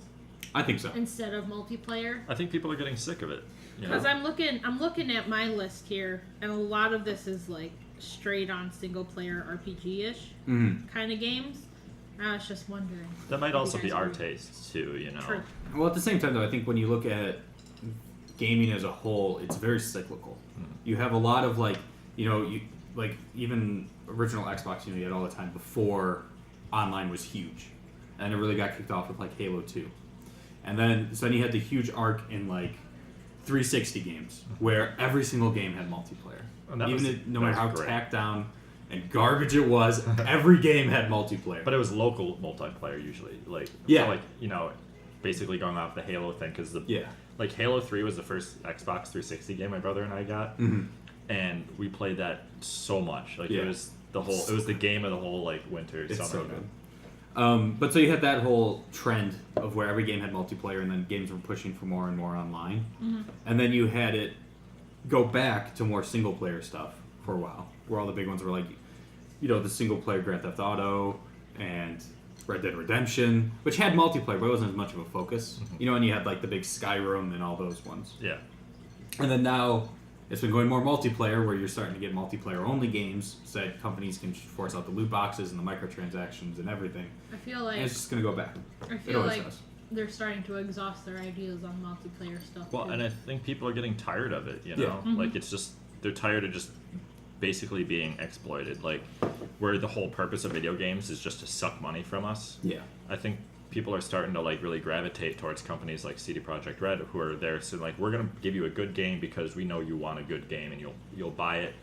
I think so. instead of multiplayer? I think people are getting sick of it. You know? Because I'm looking at my list here, and a lot of this is like straight on single player RPG-ish Mm-hmm. kind of games. I was just wondering. That might if you also be guys our were- taste too. You know. True. Well, at the same time, though, I think when you look at gaming as a whole, it's very cyclical. You have a lot of even original Xbox, you had all the time before online was huge, and it really got kicked off with like Halo 2, and then you had the huge arc in like 360 games where every single game had multiplayer. And that Even was- no that matter how was great. tacked down and garbage it was, every game had multiplayer. But it was local multiplayer usually. Like Yeah. so, like, you know, basically going off the Halo thing, because Yeah. like Halo 3 was the first Xbox 360 game my brother and I got, and we played that so much. Like Yeah. it was the game of the whole like winter It's summer. so you know? good. But so you had that whole trend of where every game had multiplayer, and then games were pushing for more and more online. And then you had it go back to more single player stuff for a while, where all the big ones were like, the single player Grand Theft Auto and Red Dead Redemption, which had multiplayer, but it wasn't as much of a focus. And you had like the big Skyrim and all those ones. Yeah. And then now it's been going more multiplayer, where you're starting to get multiplayer-only games, so that companies can force out the loot boxes and the microtransactions and everything. I feel like And it's just going to go back. I It feel always like does. they're starting to exhaust their ideas on multiplayer stuff. Well, too. and I think people are getting tired of it. You know, Yeah. like it's just they're tired of just basically being exploited. Like where the whole purpose of video games is just to suck money from us. Yeah. I think people are starting to like really gravitate towards companies like CD Projekt Red, who are there saying like, we're gonna give you a good game because we know you want a good game and you'll buy it.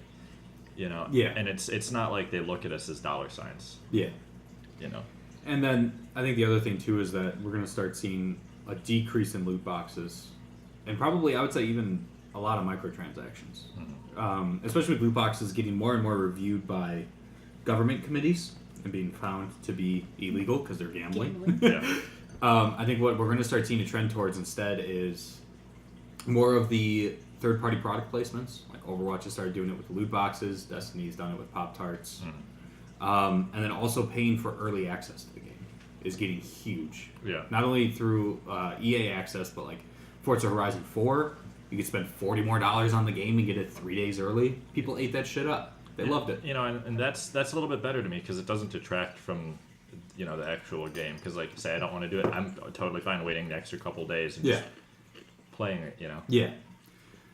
You know. Yeah. And it's not like they look at us as dollar signs. Yeah. You know. And then I think the other thing too is that we're going to start seeing a decrease in loot boxes, and probably I would say even a lot of microtransactions, especially with loot boxes getting more and more reviewed by government committees and being found to be illegal because they're gambling. Yeah. I think what we're going to start seeing a trend towards instead is more of the third-party product placements. Like Overwatch has started doing it with loot boxes. Destiny's done it with Pop-Tarts. And then also paying for early access to the game is getting huge. Yeah. Not only through EA access, but like Forza Horizon 4, you could spend $40 more on the game and get it 3 days early. People ate that shit up. They loved it. You know, and that's a little bit better to me because it doesn't detract from, you know, the actual game. Because, like, say I don't want to do it, I'm totally fine waiting the extra couple days and just playing it, you know? Yeah.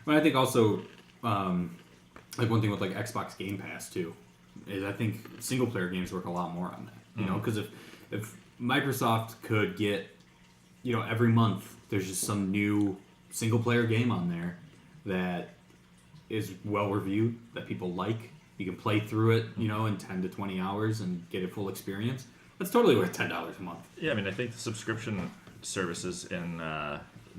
But I think also, like one thing with like Xbox Game Pass too, is I think single player games work a lot more on that. You know, because if Microsoft could get, you know, every month there's just some new single player game on there that is well reviewed, that people like, you can play through it, you know, in 10 to 20 hours and get a full experience. That's totally worth $10 a month. Yeah, I mean, I think the subscription services in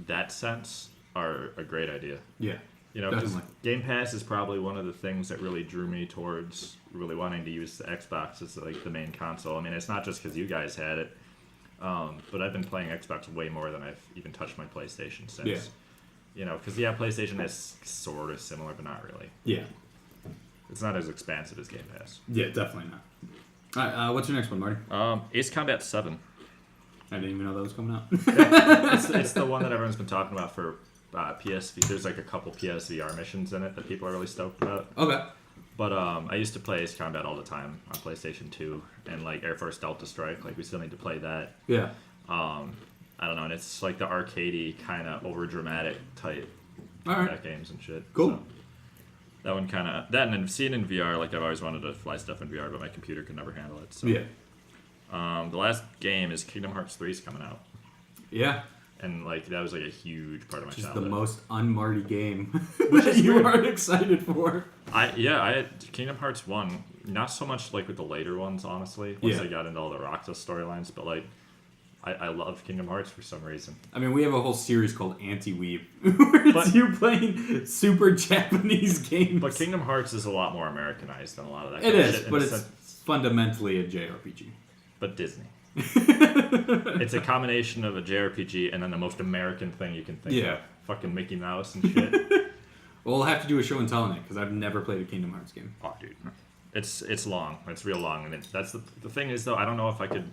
that sense are a great idea. Yeah. You know, because definitely. Game Pass is probably one of the things that really drew me towards really wanting to use the Xbox as like the main console. I mean, it's not just because you guys had it, but I've been playing Xbox way more than I've even touched my PlayStation since. Yeah. You know, because PlayStation is sort of similar, but not really. Yeah. It's not as expansive as Game Pass. Yeah, definitely not. All right, what's your next one, Marty? Ace Combat 7. I didn't even know that was coming out. It's the one that everyone's been talking about for PSV. There's like a couple PSVR missions in it that people are really stoked about. Okay. But I used to play Ace Combat all the time on PlayStation 2 and like Air Force Delta Strike. Like we still need to play that. Yeah. I don't know, and it's like the arcadey kind of over dramatic type combat games and shit. Cool. So that one kind of and then seeing in VR, like I've always wanted to fly stuff in VR, but my computer could never handle it. So Yeah. the last game is Kingdom Hearts 3 is coming out, Yeah. and like that was like a huge part of my Just childhood. the most un-Marty game that you aren't excited for. I had Kingdom Hearts 1, not so much like with the later ones, honestly, once Yeah. I got into all the Roxas storylines, but like I love Kingdom Hearts for some reason. I mean, we have a whole series called Anti-Weeb, where it's you playing super Japanese games. But Kingdom Hearts is a lot more Americanized than a lot of that It kind of is, shit. but it's fundamentally a JRPG. But Disney. It's a combination of a JRPG and then the most American thing you can think of. Fucking Mickey Mouse and shit. Well, we'll have to do a show and tell on it, because I've never played a Kingdom Hearts game. Oh, dude. It's long. It's real long. And that's the thing is, though, I don't know if I could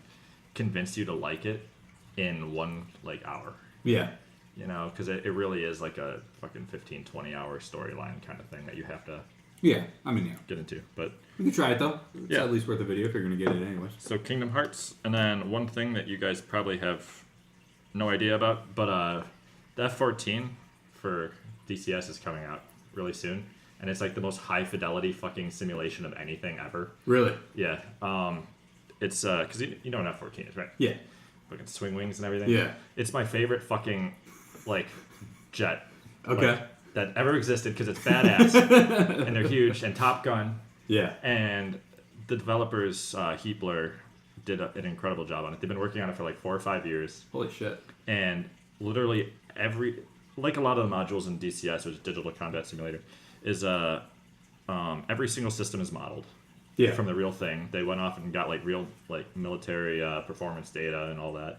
convince you to like it in one, like, hour. Yeah. You know, because it really is like a fucking 15, 20-hour storyline kind of thing that you have to Yeah, I mean, yeah. get into. But We can try it, though. It's Yeah. at least worth a video if you're going to get it anyways. so Kingdom Hearts, and then one thing that you guys probably have no idea about, but the F-14 for DCS is coming out really soon, and it's like the most high-fidelity fucking simulation of anything ever. Really? Yeah. It's, because you know what an F-14 is, right? Yeah. Fucking swing wings and everything. Yeah. It's my favorite fucking, like, jet. Okay. Like, that ever existed because it's badass and they're huge. And Top Gun Yeah. and the developers, Heat Blur, did an incredible job on it. They've been working on it for like 4 or 5 years. Holy shit. And literally like a lot of the modules in DCS, which is Digital Combat Simulator, is every single system is modeled. Yeah. From the real thing. They went off and got like real like military performance data and all that.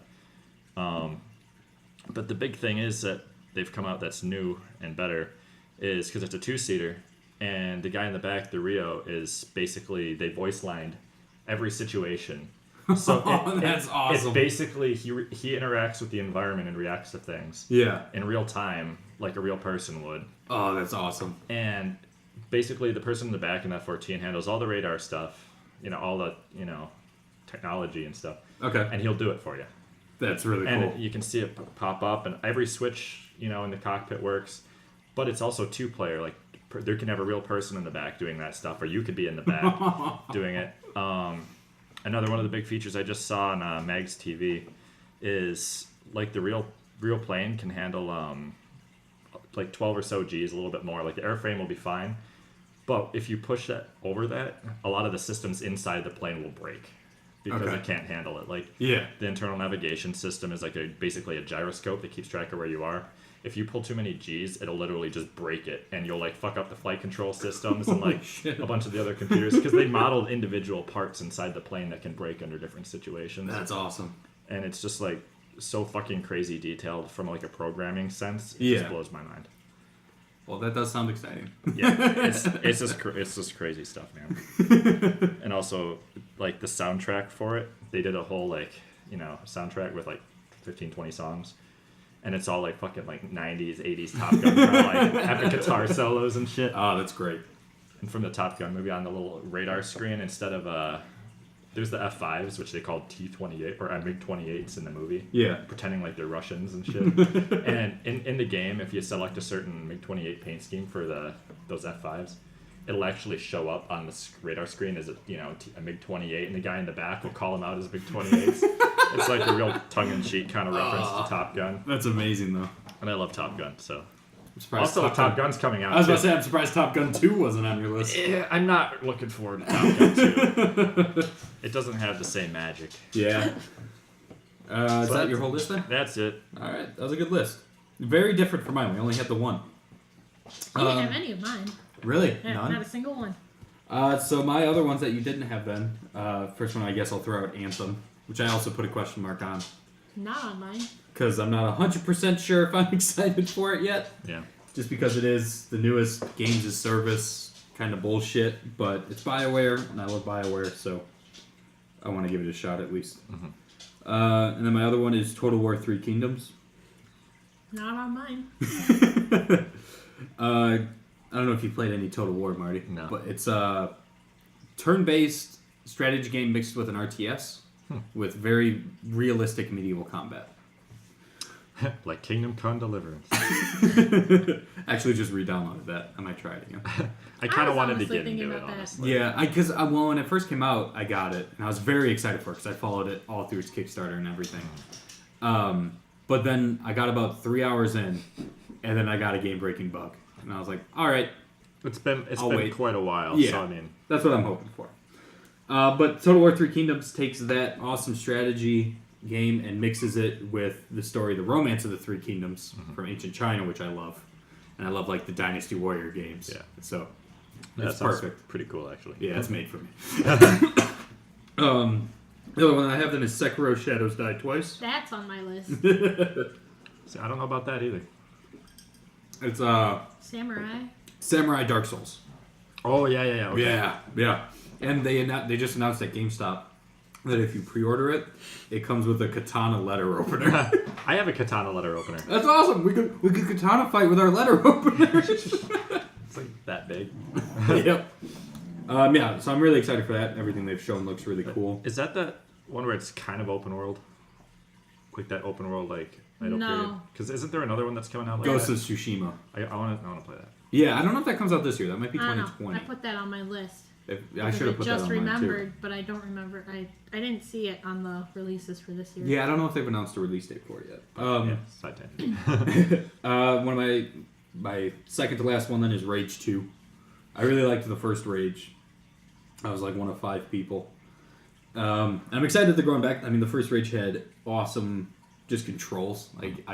But the big thing is that they've come out that's new and better is because it's a 2-seater, and the guy in the back, the Rio, is basically they voice lined every situation. So That's awesome. It basically he interacts with the environment and reacts to things Yeah. in real time like a real person would. Oh, that's awesome. And basically, the person in the back in that 14 handles all the radar stuff, all the, technology and stuff. Okay. And he'll do it for you. That's really And cool. you can see it pop up, and every switch, in the cockpit works. But it's also 2-player. Like, there can have a real person in the back doing that stuff, or you could be in the back doing it. Another one of the big features I just saw on Mag's TV is, like, the real plane can handle, like 12 or so G's, a little bit more. Like the airframe will be fine, but if you push that over that, a lot of the systems inside the plane will break because Okay. it can't handle it. Like Yeah. the internal navigation system is like basically a gyroscope that keeps track of where you are, if you pull too many G's, it'll literally just break it, and you'll like fuck up the flight control systems and like a bunch of the other computers because they modeled individual parts inside the plane that can break under different situations. That's awesome. And it's just like so fucking crazy detailed from like a programming sense. It just blows my mind. Well, that does sound exciting. Yeah, it's just crazy stuff, man. And also, like the soundtrack for it, they did a whole like soundtrack with like 15, 20 songs, and it's all like fucking like 90s, 80s Top Gun kind of like epic guitar solos and shit. Oh, that's great. And from the Top Gun movie on the little radar screen, instead of there's the F5s, which they called T-28 or MiG-28s in the movie. Yeah. Pretending like they're Russians and shit. And in the game, if you select a certain MiG-28 paint scheme for those F5s, it'll actually show up on the radar screen as a MiG-28, and the guy in the back will call them out as MiG-28s. It's like a real tongue-in-cheek kind of reference to Top Gun. That's amazing, though. And I love Top Gun, so... Also, Top Gun's coming out. I was about to say, I'm surprised Top Gun 2 wasn't on your list. Yeah, I'm not looking forward to Top Gun 2. It doesn't have the same magic. Yeah. Is that your whole list then? That's it. All right, that was a good list. Very different from mine. We only had the one. You didn't have any of mine. Really? Yeah, None? not a single one. So my other ones that you didn't have then, first one I guess I'll throw out Anthem, which I also put a question mark on. Not on mine. Because I'm not 100% sure if I'm excited for it yet. Yeah. Just because it is the newest games as service kind of bullshit, but it's BioWare, and I love BioWare, so I want to give it a shot at least. Mm-hmm. And then my other one is Total War 3 Kingdoms. Not on mine. I don't know if you played any Total War, Marty. No. But it's a turn-based strategy game mixed with an RTS with very realistic medieval combat. Like Kingdom Come Deliverance. Actually, just re-downloaded that. I might try it again. I kind of wanted to get into it, honestly. Yeah, because when it first came out, I got it, and I was very excited for it because I followed it all through its Kickstarter and everything. But then I got about 3 hours in, and then I got a game-breaking bug, and I was like, "All right." It's been quite a while, yeah, so I mean, that's what I'm hoping for. But Total War 3 Kingdoms takes that awesome strategy game and mixes it with the story, the romance of the Three Kingdoms from ancient China, which I love, and I love like the Dynasty Warrior games. Yeah, so it's perfect. Pretty cool, actually. Yeah, it's made for me. The other one I have then is Sekiro: Shadows Die Twice. That's on my list. See, I don't know about that either. It's Samurai Dark Souls. Oh yeah. Okay. Yeah. And they just announced at GameStop that if you pre-order it, it comes with a katana letter opener. I have a katana letter opener. That's awesome. We could katana fight with our letter opener. It's like that big. Yep. Yeah. So I'm really excited for that. Everything they've shown looks really cool. Is that the one where it's kind of open world? Like that open world No. Because isn't there another one that's coming out like Ghost that? of Tsushima. I want to play that. Yeah, I don't know if that comes out this year. That might be 2020. I put that on my list. I should have put that on mine too. I just remembered, but I don't remember. I didn't see it on the releases for this year. Yeah, I don't know if they've announced a release date for it yet. Side tangent. One of my second to last one then is Rage 2. I really liked the first Rage. I was like one of 5 people. I'm excited that they're going back. I mean, the first Rage had awesome just controls. Like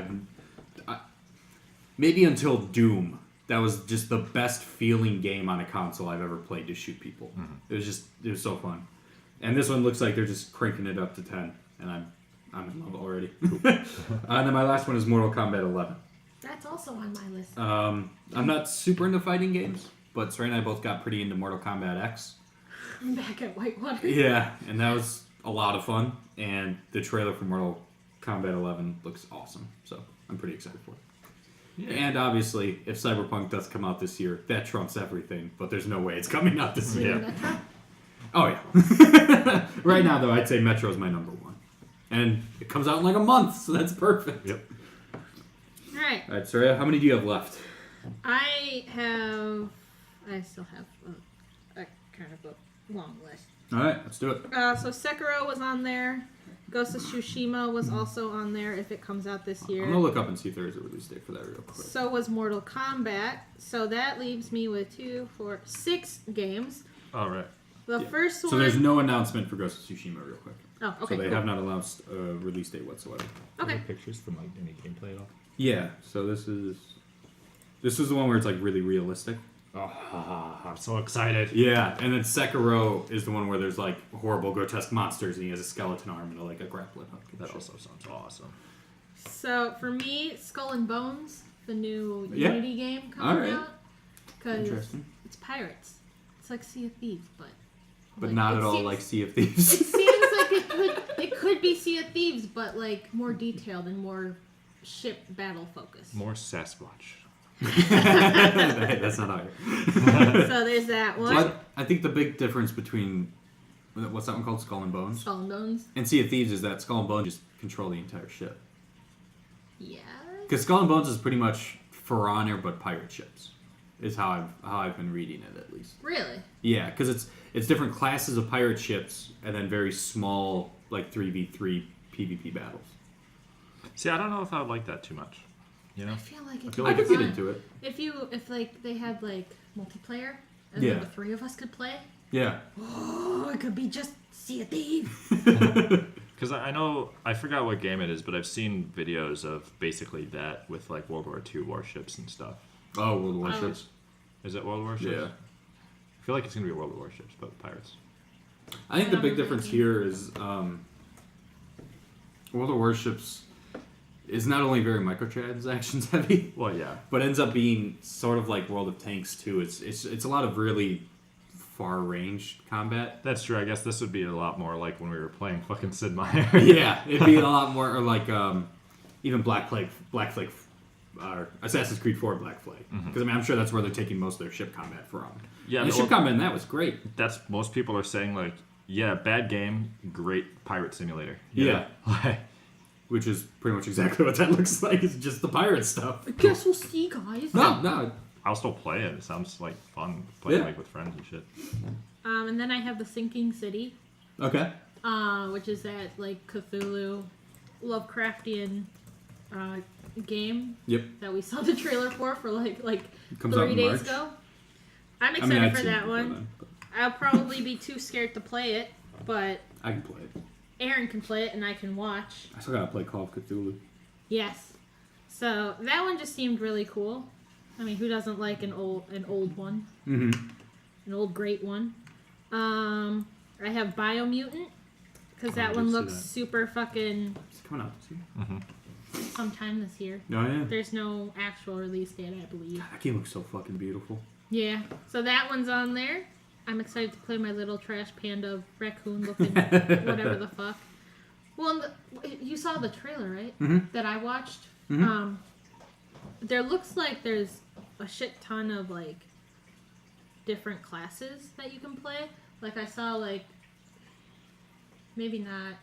maybe until Doom. That was just the best feeling game on a console I've ever played to shoot people. Mm-hmm. It was so fun. And this one looks like they're just cranking it up to 10, and I'm in love already. And then my last one is Mortal Kombat 11. That's also on my list. I'm not super into fighting games, but Sarah and I both got pretty into Mortal Kombat X. I'm back at Whitewater. Yeah, and that was a lot of fun, and the trailer for Mortal Kombat 11 looks awesome, so I'm pretty excited for it. Yeah. And obviously, if Cyberpunk does come out this year, that trumps everything. But there's no way it's coming out this year. Metro? Oh, yeah. Right now, though, I'd say Metro is my number one. And it comes out in like a month, so that's perfect. Yep. All right. All right, Soraya, how many do you have left? I still have a kind of a long list. All right, let's do it. So Sekiro was on there. Ghost of Tsushima was also on there if it comes out this year. I'm going to look up and see if there is a release date for that real quick. So was Mortal Kombat. So that leaves me with 6 games. All right. The first one... So there's no announcement for Ghost of Tsushima real quick. Oh, okay. So they have not announced a release date whatsoever. Okay. Any pictures from like any gameplay at all? Yeah. So this is the one where it's like really realistic. Oh, I'm so excited. Yeah, and then Sekiro is the one where there's like horrible, grotesque monsters, and he has a skeleton arm and like a grappling hook. That also sounds awesome. So for me, Skull and Bones, the new Yeah. Unity game coming Alright. out, because Interesting, it's pirates. It's like Sea of Thieves, but but like, not it at all seems- like Sea of It Thieves. seems like it could be Sea of Thieves, but like more detailed and more ship battle focused. More Sasquatch. That's not how. So there's that one. But I think the big difference between what's that one called, Skull and Bones, Skull and Bones. and Sea of Thieves is that Skull and Bones just control the entire ship. Yeah. Because Skull and Bones is pretty much For Honor but pirate ships, is how I've been reading it at least. Really? Yeah, because it's different classes of pirate ships and then very small like 3v3 PvP battles. See, I don't know if I would like that too much. You know? I feel like it feel could I be could get fun. into it. If like they had like multiplayer and Yeah. then the three of us could play. Yeah. Oh, it could be just Sea of Thieves. Because I forgot what game it is, but I've seen videos of basically that with like World War II warships and stuff. Oh, World of Oh. Warships. Is it World Warships? Yeah. I feel like it's going to be World Warships, but pirates. I think the big Um, difference here is World of Warships is not only very microtransactions heavy, Well, yeah. but ends up being sort of like World of Tanks too. It's a lot of really far range combat. That's true. I guess this would be a lot more like when we were playing fucking Sid Meier. Yeah, it'd be a lot more like even Black Flag, or Assassin's Creed 4 Black Flag. Because I mean, I'm sure that's where they're taking most of their ship combat from. Yeah, and the well- ship combat in that was great. That's most people are saying like, yeah, bad game, great pirate simulator. Yeah. Like, Which is pretty much exactly what that looks like. It's just the pirate stuff. I guess we'll see, guys. No. I'll still play it. It sounds like fun playing Yeah. like with friends and shit. And then I have the Sinking City, Okay. which is that like Cthulhu, Lovecraftian game Yep. that we saw the trailer for like It comes out 3 in days March. ago. I'm I excited mean, I've for seen it that before one. then, but I'll probably be too scared to play it, but I can play it. Aaron can play it and I can watch. I still gotta play Call of Cthulhu. Yes. So that one just seemed really cool. I mean, who doesn't like an old one? Mm-hmm. An old great one. I have Biomutant because Oh, I that did one see looks that. super fucking It's coming out this year. sometime this year. Oh yeah. There's no actual release date, I believe. God, that game looks so fucking beautiful. Yeah. So that one's on there. I'm excited to play my little trash panda raccoon looking whatever the fuck. Well, you saw the trailer, right? Mhm. That I watched. Mhm. There looks like there's a shit ton of like different classes that you can play. Like I saw like maybe not.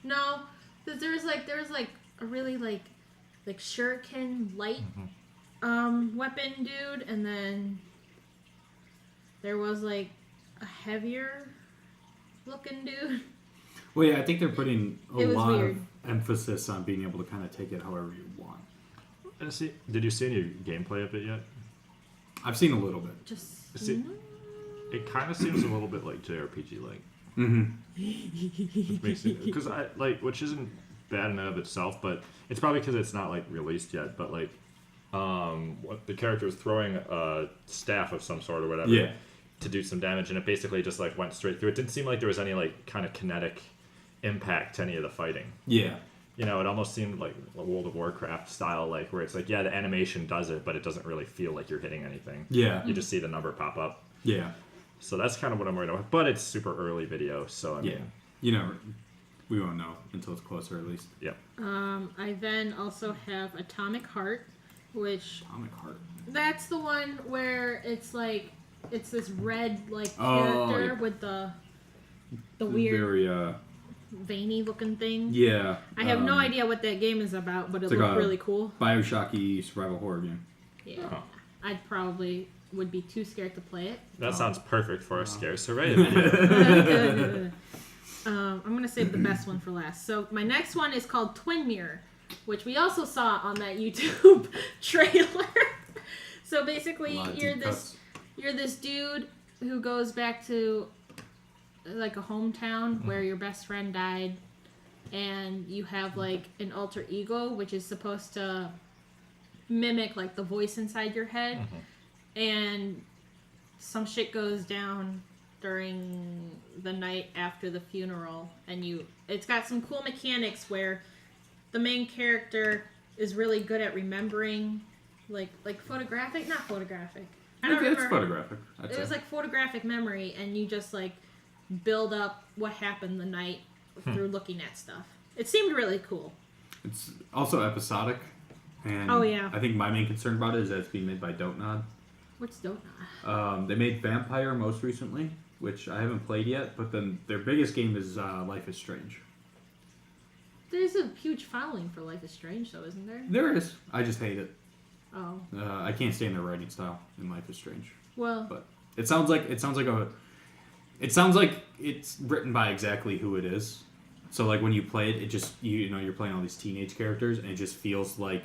No, because there was like a really like shuriken light weapon dude, and then there was like a heavier looking dude. Well, yeah, I think they're putting a It was lot weird. of emphasis on being able to kind of take it however you want. Did you see any gameplay of it yet? I've seen a little bit. Just See, it kind of seems a little bit like JRPG like. Mm-hmm. Because I like, which isn't bad in and of itself, but it's probably because it's not like released yet. But like, what the character was throwing a staff of some sort or whatever Yeah. to do some damage, and it basically just like went straight through. It didn't seem like there was any like kind of kinetic impact to any of the fighting. Yeah. You know, it almost seemed like a World of Warcraft style, like where it's like, yeah, the animation does it, but it doesn't really feel like you're hitting anything. Yeah. You just see the number pop up. Yeah. So that's kind of what I'm worried about. But it's super early video, so I mean, Yeah. You know, we won't know until it's closer, at least. yeah. I then also have Atomic Heart, which Atomic Heart. that's the one where it's like it's this red like Oh, character yeah. with the weird Very, veiny looking thing. yeah. I have no idea what that game is about, but it it's like looked a- really cool. Bioshocky survival horror game. Yeah. Oh. I probably would be too scared to play it. That sounds perfect for a scare survey video. I'm gonna save the best one for last. So my next one is called Twin Mirror, which we also saw on that YouTube trailer. So A basically, lot of you're deep this cuts. dude who goes back to like a hometown where your best friend died, and you have like an alter ego which is supposed to mimic like the voice inside your head, and some shit goes down during the night after the funeral, and it's got some cool mechanics where the main character is really good at remembering, like photographic, not photographic. I don't remember. It's photographic. It was like photographic memory, and you just like build up what happened the night through looking at stuff. It seemed really cool. It's also episodic, and I think my main concern about it is that it's being made by Dontnod. What's Dontnod? They made Vampire most recently, which I haven't played yet, but then their biggest game is Life is Strange. There's a huge following for Life is Strange, though, isn't there? There is. I just hate it. Oh. I can't stand their writing style in Life is Strange. Well, but it sounds like it's written by exactly who it is. So like when you play it, it just you're playing all these teenage characters, and it just feels like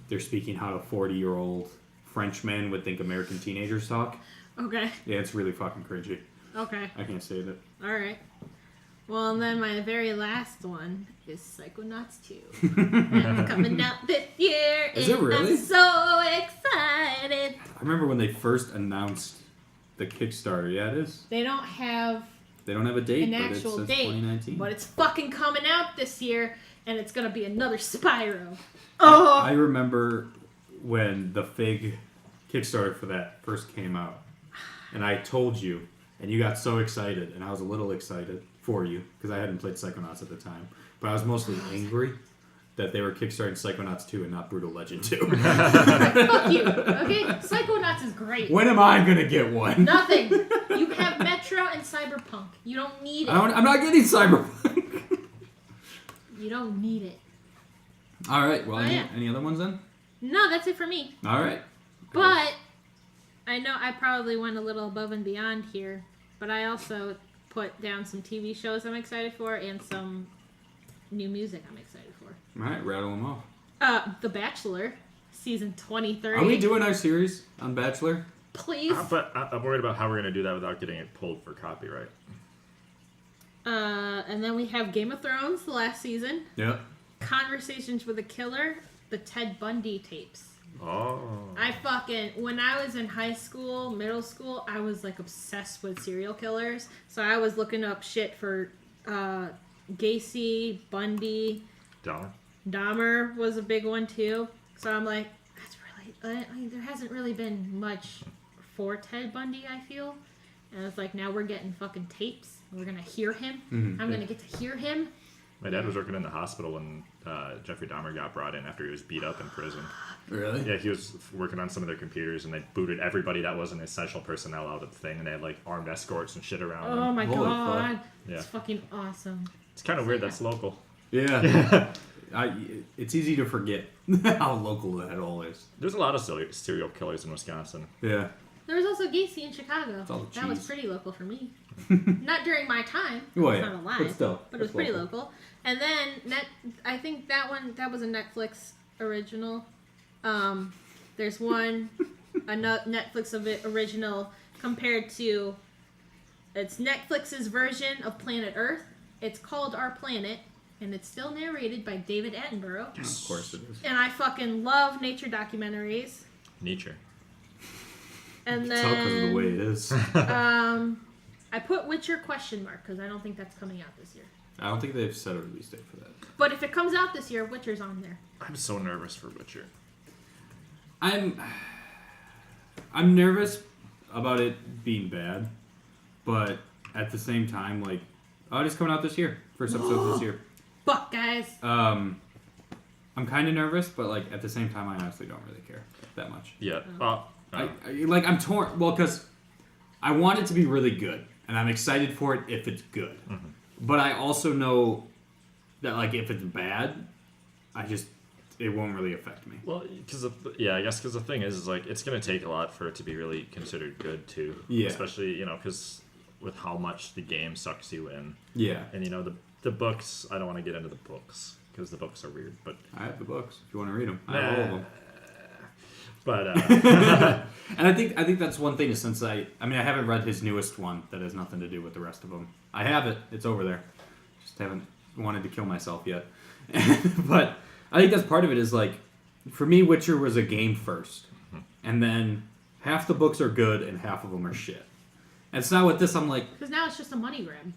they're speaking how a 40-year-old Frenchman would think American teenagers talk. Okay. Yeah, it's really fucking cringy. Okay. I can't stand it. All right. Well, and then my very last one is Psychonauts 2. It's coming out this year. Is it really? I'm so excited. I remember when they first announced the Kickstarter. Yeah, it is. They don't have a date, an actual but it says date, 2019. but it's fucking coming out this year, and it's gonna be another Spyro. Oh! I remember when the Fig Kickstarter for that first came out, and I told you, and you got so excited, and I was a little excited for you because I hadn't played Psychonauts at the time, but I was mostly angry that they were kickstarting Psychonauts 2 and not Brutal Legend 2. Fuck you, okay? Psychonauts is great. When am I gonna get one? Nothing. You have Metro and Cyberpunk. You don't need it. I'm not getting Cyberpunk. You don't need it. All right. Well, yeah. any other ones then? No, that's it for me. All right. But I know I probably went a little above and beyond here, but I also put down some TV shows I'm excited for and some new music I'm excited for. All right, rattle them off. The Bachelor, season 2030. Are we doing our series on Bachelor? Please. But I'm worried about how we're going to do that without getting it pulled for copyright. And then we have Game of Thrones, the last season. Yep. Conversations with a Killer, the Ted Bundy tapes. Oh. When I was in high school, middle school, I was like obsessed with serial killers. So I was looking up shit for Gacy, Bundy. Dahmer was a big one too. So I'm like, that's really, there hasn't really been much for Ted Bundy, I feel. And it's like, now we're getting fucking tapes. We're going to hear him. Mm-hmm. I'm going to get to hear him. My dad was working in the hospital when Jeffrey Dahmer got brought in after he was beat up in prison. Really? Yeah, he was working on some of their computers, and they booted everybody that wasn't essential personnel out of the thing, and they had like armed escorts and shit around. Oh my Holy god. fuck. Yeah. It's fucking awesome. It's kind of weird that's local. Yeah. It's easy to forget how local that all is. There's a lot of serial killers in Wisconsin. Yeah. There was also Gacy in Chicago. It's all That was cheese. pretty local for me. Not during my time. Well, It's yeah, not alive. but still, But it was it's pretty local. local. And then I think that was a Netflix original. There's one a Netflix original compared to it's Netflix's version of Planet Earth. It's called Our Planet, and it's still narrated by David Attenborough. Yes. Of course it is. And I fucking love nature documentaries. Nature. And It's all because of the way it is. I put Witcher question mark because I don't think that's coming out this year. I don't think they've set a release date for that. But if it comes out this year, Witcher's on there. I'm so nervous for Witcher. I'm nervous about it being bad, but at the same time, like, it's coming out this year. First episode this year. Fuck, guys. I'm kind of nervous, but like at the same time, I honestly don't really care that much. Yeah. I'm torn. Well, because I want it to be really good, and I'm excited for it if it's good. Mm-hmm. But I also know that like if it's bad, it won't really affect me. Well, I guess because the thing is like it's gonna take a lot for it to be really considered good too. Yeah. Especially because with how much the game sucks you in. Yeah. And the books, I don't want to get into the books because the books are weird. But I have the books if you want to read them. I have all of them. But and I think that's one thing. Since I haven't read his newest one that has nothing to do with the rest of them. I have it. It's over there. Just haven't wanted to kill myself yet. But I think that's part of it is like for me, Witcher was a game first, and then half the books are good and half of them are shit. And it's not with this. I'm like, Because now it's just a money grab.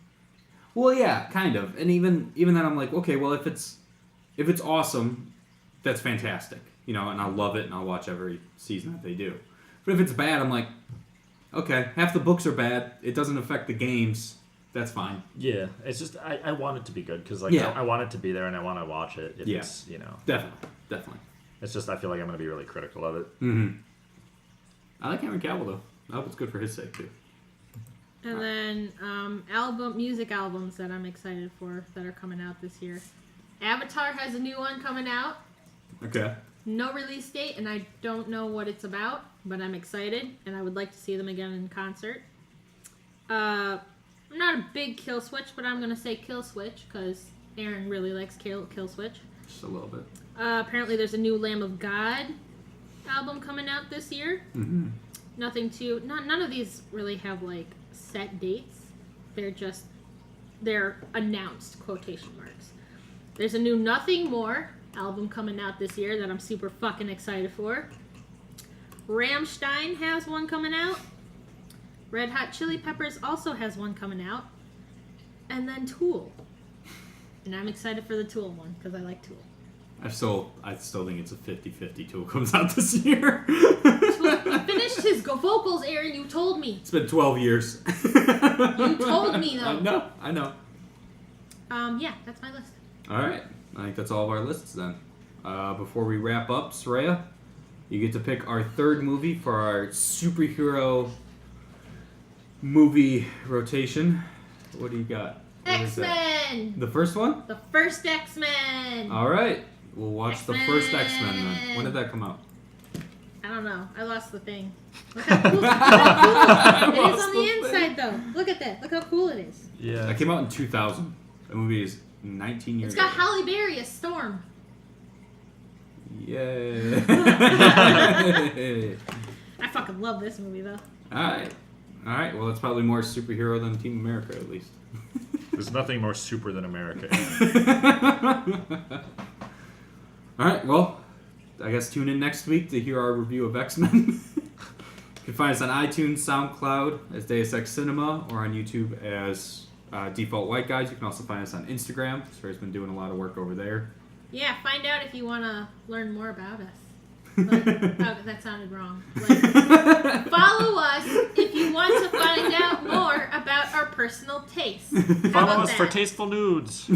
well, yeah, kind of. And even then, I'm like, okay, well, if it's awesome, that's fantastic, you know, and I'll love it and I'll watch every season that they do. But if it's bad, I'm like, okay, half the books are bad. It doesn't affect the games. That's fine. Yeah, it's just I want it to be good because like Yeah. I want it to be there and I want to watch it. If Yeah. it's, you know, Definitely. it's just I feel like I'm going to be really critical of it. Mm-hmm. I like Henry Cavill though. I hope it's good for his sake too. And then music albums that I'm excited for that are coming out this year. Avatar has a new one coming out. Okay. No release date, and I don't know what it's about, but I'm excited, and I would like to see them again in concert. I'm not a big Kill Switch, but I'm going to say Kill Switch, because Aaron really likes Kill Switch. Just a little bit. Apparently there's a new Lamb of God album coming out this year. Mm-hmm. None of these really have, like, set dates. They're announced, quotation marks. There's a new Nothing More album coming out this year that I'm super fucking excited for. Rammstein has one coming out. Red Hot Chili Peppers also has one coming out. And then Tool. And I'm excited for the Tool one because I like Tool. I still think it's a 50-50 Tool comes out this year. He finished his vocals, Aaron. You told me. It's been 12 years. You told me, though. I know. Yeah, that's my list. All right. I think that's all of our lists then. Before we wrap up, Soraya, you get to pick our third movie for our superhero movie rotation. What do you got? What is that? X-Men! The first one? The first X-Men! All right. We'll watch the first X-Men X-Men. then. When did that come out? I don't know. I lost the thing. Look how cool, look how cool it is on the Lost the inside, though. Look at that. Look how cool it is. Yeah. That came out in 2000. The movie is 19 years It's got old. Halle Berry as Storm. Yay. I fucking love this movie, though. All right. Well, it's probably more superhero than Team America, at least. There's nothing more super than America. All right. Well, I guess tune in next week to hear our review of X-Men. You can find us on iTunes, SoundCloud as Deus Ex Cinema, or on YouTube as Default White Guys. You can also find us on Instagram. Sarah's been doing a lot of work over there. Yeah, find out if you want to learn more about us. Like, oh, that sounded wrong. Like, follow us if you want to find out more about our personal tastes. How Follow about us for that? tasteful nudes.